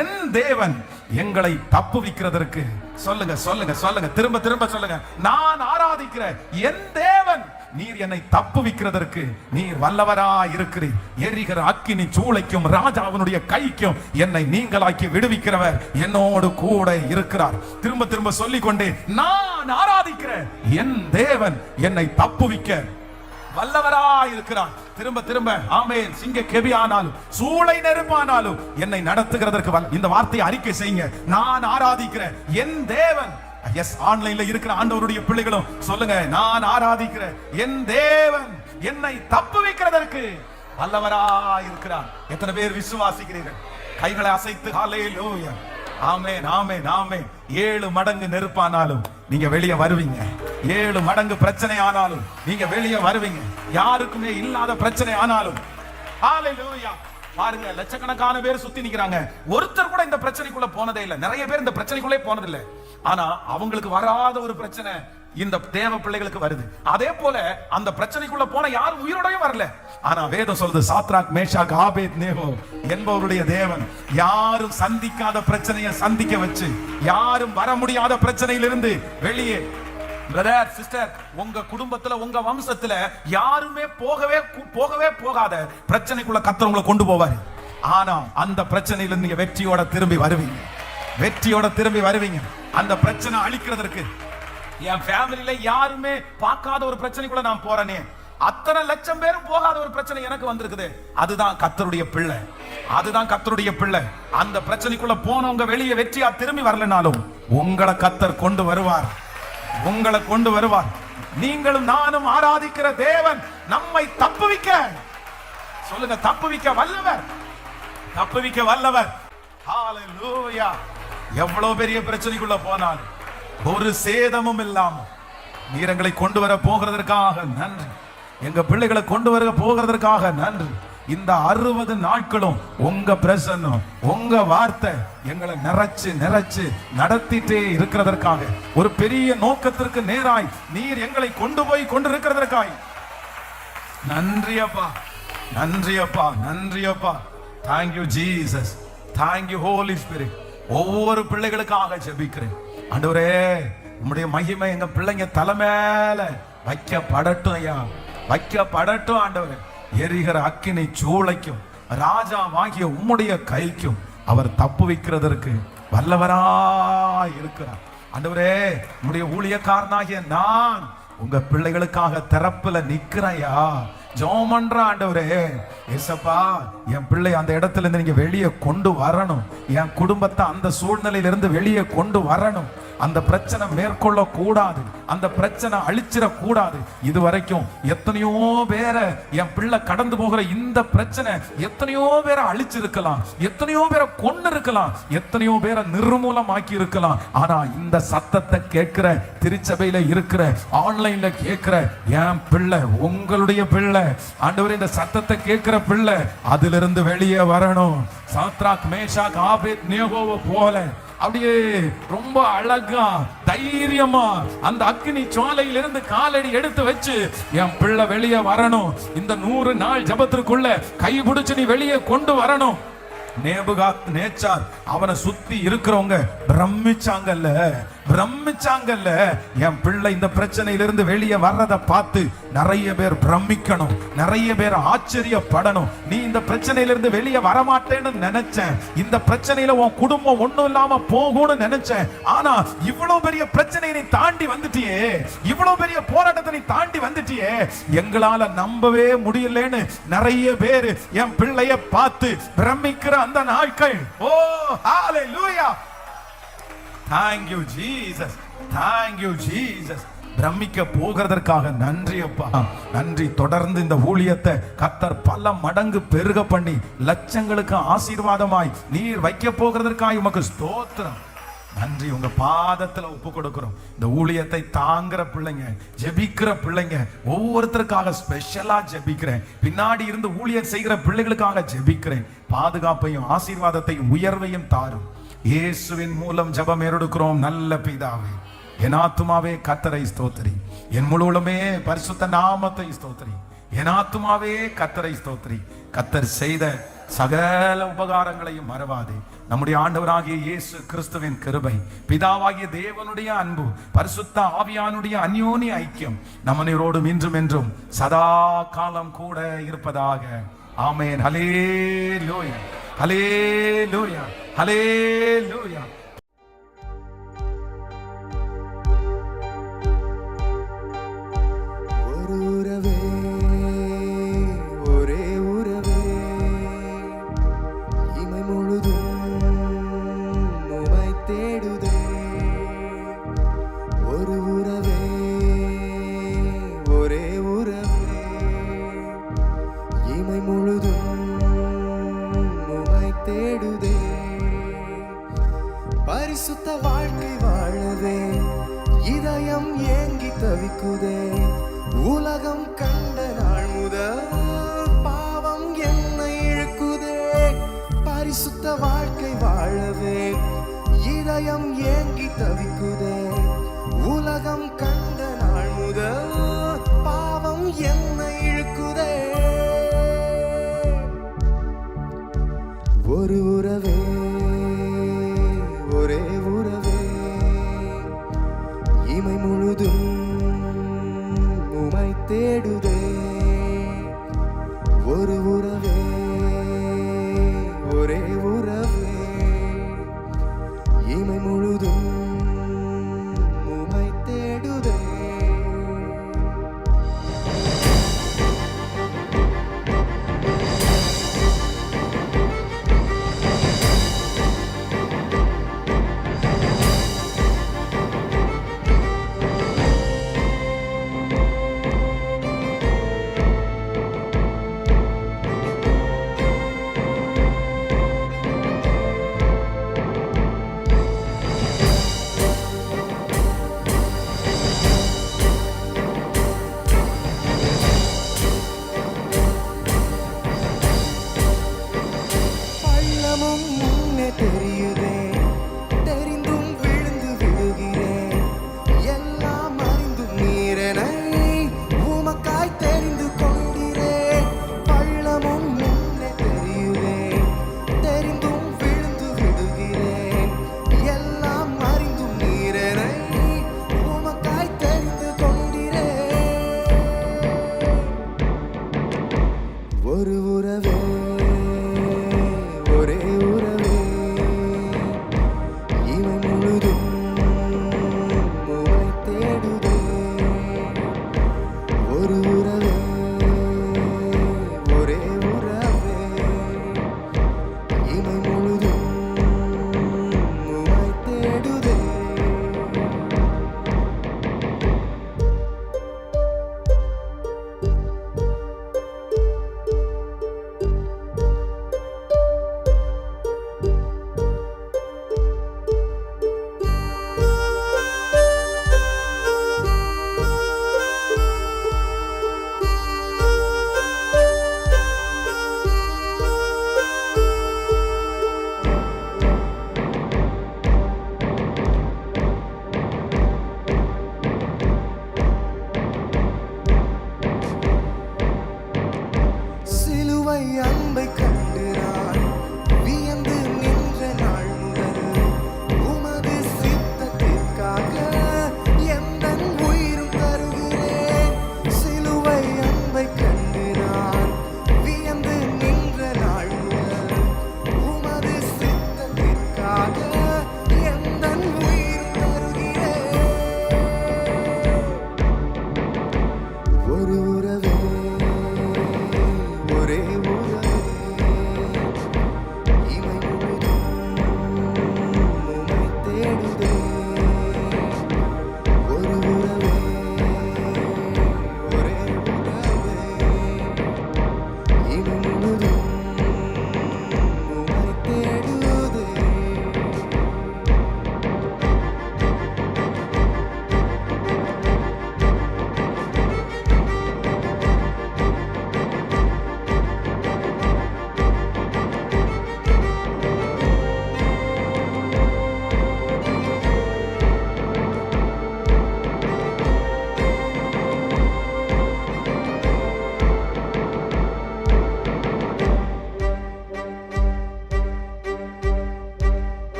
Speaker 1: என் தேவன் எங்களை தப்புவிக்கிறதற்கு. சொல்லுங்க சொல்லுங்க சொல்லுங்க, திரும்ப திரும்ப சொல்லுங்க. நான் ஆராதிக்கிற என் தேவன் நீர் என்னை தப்புவிக்கிறதற்கு நீர் வல்லவராய் இருக்கிறீர். எரிகிற அக்கினி சூளைக்கும் ராஜாவினுடைய கைக்கும் என்னை நீங்களாக்கி விடுவிக்கிறவர் என்னோடு கூட இருக்கிறார். திரும்ப திரும்ப சொல்லிக்கொண்டே, நான் ஆராதிக்கிற என் தேவன் என்னை தப்புவிக்க வல்லவராய் இருக்கிறார். திரும்ப திரும்ப ஆமென். சிங்க கெவி ஆனாலும் சூளை நெருப்பானாலும் என்னை நடத்துகிறதற்கு இந்த வார்த்தையை அறிக்கை செய்யுங்க. நான் ஆராதிக்கிற என் தேவன். எஸ், ஆன்லைன்ல இருக்கிற ஆண்டவருடைய பிள்ளைகளும் சொல்லுங்க, நான் ஆராதிக்கிற என் தேவன் என்னை தப்புவிக்கிறதற்கு வல்லவராய் இருக்கிறார். எத்தனை பேர் விசுவாசிக்கிறீர்கள்? கைகளை அசைத்து ஹல்லேலூயா. ஆமென் ஆமென் ஆமென். 7 மடங்கு நெருப்பானாலும் நீங்க வெளியே வருவீங்க. 7 மடங்கு பிரச்சனை ஆனாலும் நீங்க வெளியே வருவீங்க. யாருக்குமே இல்லாத பிரச்சனை ஆனாலும். ஹல்லேலூயா. பாருங்க, லட்சக்கணக்கான பேர் சுத்தி நிக்கிறாங்க. ஒருத்தர் கூட இந்த பிரச்சனைக்குள்ள போனதே இல்லை. நிறைய பேர் இந்த பிரச்சனைக்குள்ளே போனதில்லை. ஆனா அவங்களுக்கு வராத ஒரு பிரச்சனை இந்த தேவ பிள்ளைகளுக்கு வருது. அதே போல அந்த பிரச்சனைக்குள்ள போன யாரும் உயிரோடவே வரல. ஆனா வேதம் சொல்லுது, சாத்ராக் மேஷாக் ஆபேத்நேகோ என்பவருடைய தேவன் யாரும் சந்திக்காத பிரச்சனையை சந்திக்க வச்சு, யாரும் வர முடியாத பிரச்சனையிலிருந்து வெளியே. பிரதர், சிஸ்டர், உங்க குடும்பத்துல உங்க வம்சத்துல யாருமே போகவே போகாத பிரச்சனைக்குள்ள கர்த்தர் உங்களை கொண்டு போவாரு. ஆனா அந்த பிரச்சனையிலிருந்து நீங்க வெற்றியோட திரும்பி வருவீங்க. வெற்றியோட திரும்பி வருவீங்க. அந்த பிரச்சனை அழிக்கிறதுக்கு என் ஃபேமிலில யாருமே பார்க்காத ஒரு பிரச்சனைக்குள்ள நான் போறேனே, அத்தனை லட்சம் பேரும் போகாத ஒரு பிரச்சனை எனக்கு வந்திருக்குது. அதுதான் கர்த்தருடைய பிள்ளை. அதுதான் கர்த்தருடைய பிள்ளை. அந்த பிரச்சனைக்குள்ள போனவங்க வெளியே வெற்றியா திரும்பி வரலனாலும் உங்களை கர்த்தர் கொண்டு வருவார். உங்களை கொண்டு வருவார். நீங்களும் நானும் ஆராதிக்கிற தேவன் நம்மை தப்புவிக்க, சொல்லுங்க, தப்புவிக்க வல்லவர். தப்புவிக்க வல்லவர். ஹல்லேலூயா. எவ்வளவு பெரிய பிரச்சனைக்குள்ள போனாலும் ஒரு சேதமும் இல்லாம நீர் எங்களை கொண்டு வர போகிறதற்காக நன்றி. எங்க பிள்ளைகளை கொண்டு வர போகிறதற்காக நன்றி. இந்த 60 நாட்களும் உங்க பிரசன்னம், உங்க வார்த்தை எங்களை நிறைச்சு நடத்திட்டே இருக்கிறதற்காக, ஒரு பெரிய நோக்கத்திற்கு நேராய் நீர் எங்களை கொண்டு போய் கொண்டிருக்கிறதற்காய் நன்றி அப்பா, நன்றி அப்பா, நன்றி அப்பா. Thank you Jesus, thank you Holy Spirit. ஒவ்வொரு பிள்ளைகளுக்காக ஜெபிக்கிறேன் ஆண்டவரே. உம்முடைய மகிமை எங்க பிள்ளைங்க தலைமையில வைக்கப்படட்டும் ஐயா, வைக்கப்படட்டும் ஆண்டவரே. எரிகிற அக்கினி சூளைக்கும் ராஜாவாகிய உம்முடைய கைக்கும் அவர் தப்புவிக்கிறதற்கு வல்லவராய் இருக்கிறார். ஆண்டவரே, உம்முடைய ஊழியக்காரனாகிய நான் உங்க பிள்ளைகளுக்காக திறப்புல நிக்கிறேயா, ஜெபம் பண்ற ஆண்டவரே. ஏசப்பா, என் பிள்ளை அந்த இடத்துல இருந்து நீங்க வெளியே கொண்டு வரணும். என் குடும்பத்தை அந்த சூழ்நிலையிலிருந்து வெளியே கொண்டு வரணும். அந்த பிரச்சனை மேற்கொள்ள கூடாது, அந்த பிரச்சனை அழிச்சிட கூடாது. இதுவரைக்கும் எத்தனையோ பேரை என் பிள்ளை கடந்து போகிற இந்த பிரச்சனை எத்தனையோ பேரை அழிச்சிருக்கலாம், எத்தனையோ பேரை கொண்டு இருக்கலாம், எத்தனையோ பேரை நிர்மூலமாக்கி இருக்கலாம். ஆனா இந்த சத்தத்தை கேட்கிற, திருச்சபையில இருக்கிற, ஆன்லைன்ல கேட்கிற என் பிள்ளை, உங்களுடைய பிள்ளை, ஆண்டவரே இந்த சத்தத்தை கேட்கிற பிள்ளை அதிலிருந்து வெளியே வரணும். சாத்ராக், மேஷாக், ஆபேத்நேகோவை போல அப்படியே ரொம்ப அழகா தைரியமா அந்த அக்னி ஜுவாலையிலிருந்து காலடி எடுத்து வச்சு என் பிள்ளை வெளியே வரணும். இந்த 100 நாள் ஜபத்திற்குள்ள கைபிடிச்சு நீ வெளியே கொண்டு வரணும். நேபுகாத் நேச்சார் அவனை சுத்தி இருக்கிறவங்க பிரமிச்சாங்கல்ல. என் பிள்ளை இந்த பிரச்சனையிலிருந்து வெளியே வர்றதை பார்த்து நிறைய பேர் பிரமிக்கணும், நிறைய பேர் ஆச்சரியப்படணும். நீ இந்த பிரச்சனையிலிருந்து வெளியே வரமாட்டேன்னு நினைச்சேன், இந்த பிரச்சனையில உன் குடும்பம் ஒண்ணும் இல்லாம போகும்னு நினைச்சேன். ஆனா இவ்வளவு பெரிய பிரச்சனையை நீ தாண்டி வந்துட்டியே, இவ்வளவு பெரிய போராட்டத்தை நீ தாண்டி வந்துட்டியே, எங்களால நம்பவே முடியலன்னு நிறைய பேர் என் பிள்ளைய பார்த்து பிரமிக்கிற அந்த நாட்கள். ஓ ஹalleluya, thank you jesus, thank you jesus. பிரமிக்க போகிறதற்காக நன்றி அப்பா, நன்றி. தொடர்ந்து இந்த ஊழியத்தை கர்த்தர் பல மடங்கு பெருக பண்ணி லட்சங்களுக்கு ஆசீர்வாதமாய் நீர் வைக்க போகிறதற்காக உமக்கு ஸ்தோத்திரம். நன்றி. உங்க பாதத்துல ஒப்பு கொடுக்கிறோம். இந்த ஊழியத்தை தாங்குற பிள்ளைங்க, ஜெபிக்கிற பிள்ளைங்க ஒவ்வொருத்தருக்காக ஸ்பெஷலா ஜெபிக்கிறேன். பின்னாடி இருந்து ஊழியம் செய்கிற பிள்ளைகளுக்காக ஜெபிக்கிறேன். பாதுகாப்பையும் ஆசீர்வாதத்தையும் உயர்வையும் தாரும். இயேசுவின் மூலம் ஜெபம் ஏறெடுக்கிறோம் நல்ல பிதாவே. என் ஆத்துமாவே கர்த்தரை ஸ்தோத்திரி, என் முழுவதுமே பரிசுத்த நாமத்தை ஸ்தோத்திரி. என் ஆத்துமாவே கர்த்தரை ஸ்தோத்திரி. கர்த்தர் செய்த சகல உபகாரங்களையும் மறவாதே. நம்முடைய ஆண்டவராகிய இயேசு கிறிஸ்துவின் கிருபை, பிதாவாகிய தேவனுடைய அன்பு, பரிசுத்த ஆவியானுடைய அந்யோன்ய ஐக்கியம் நம்மனோடும் இன்றும் என்றும் சதா காலம் கூட இருப்பதாக. ஆமென். ஹல்லேலூயா, ஹல்லேலூயா, ஹல்லேலூயா.
Speaker 2: பரிசுத்த வாழ்க்கை வாழவே இதயம் ஏங்கி தவிக்குதே. உலகம் கண்ட நாள் முதல் பாவம் என்னை இழுக்குதே. பரிசுத்த வாழ்க்கை வாழவே இதயம் ஏங்கி தவிக்குதே. உலகம் கண்ட நாள் முதல் பாவம் என்னை இழுக்குதே. ஒரு உறவே, ஒரே உறவே, இமை முழுதும் உமை தேடுதே. ஒரு உறவே, ஒரே உறவே, இமை முழுதும் உமை தேடுதே. தெரியுதே, தெரிந்தும் விழுந்து விழுகிறேன். எல்லாம் அறிந்தும் நீரனை உமக்காய் தெரிந்து கொண்டிரேன். பள்ளமும் முன்னே தெரியுதே, தெரிந்தும் விழுந்து விழுகிறேன். எல்லாம் அறிந்தும் நீரனை உமக்காய் தெரிந்து கொண்டிரேன். ஒரு உறவே, ஒரே உறவே, இமை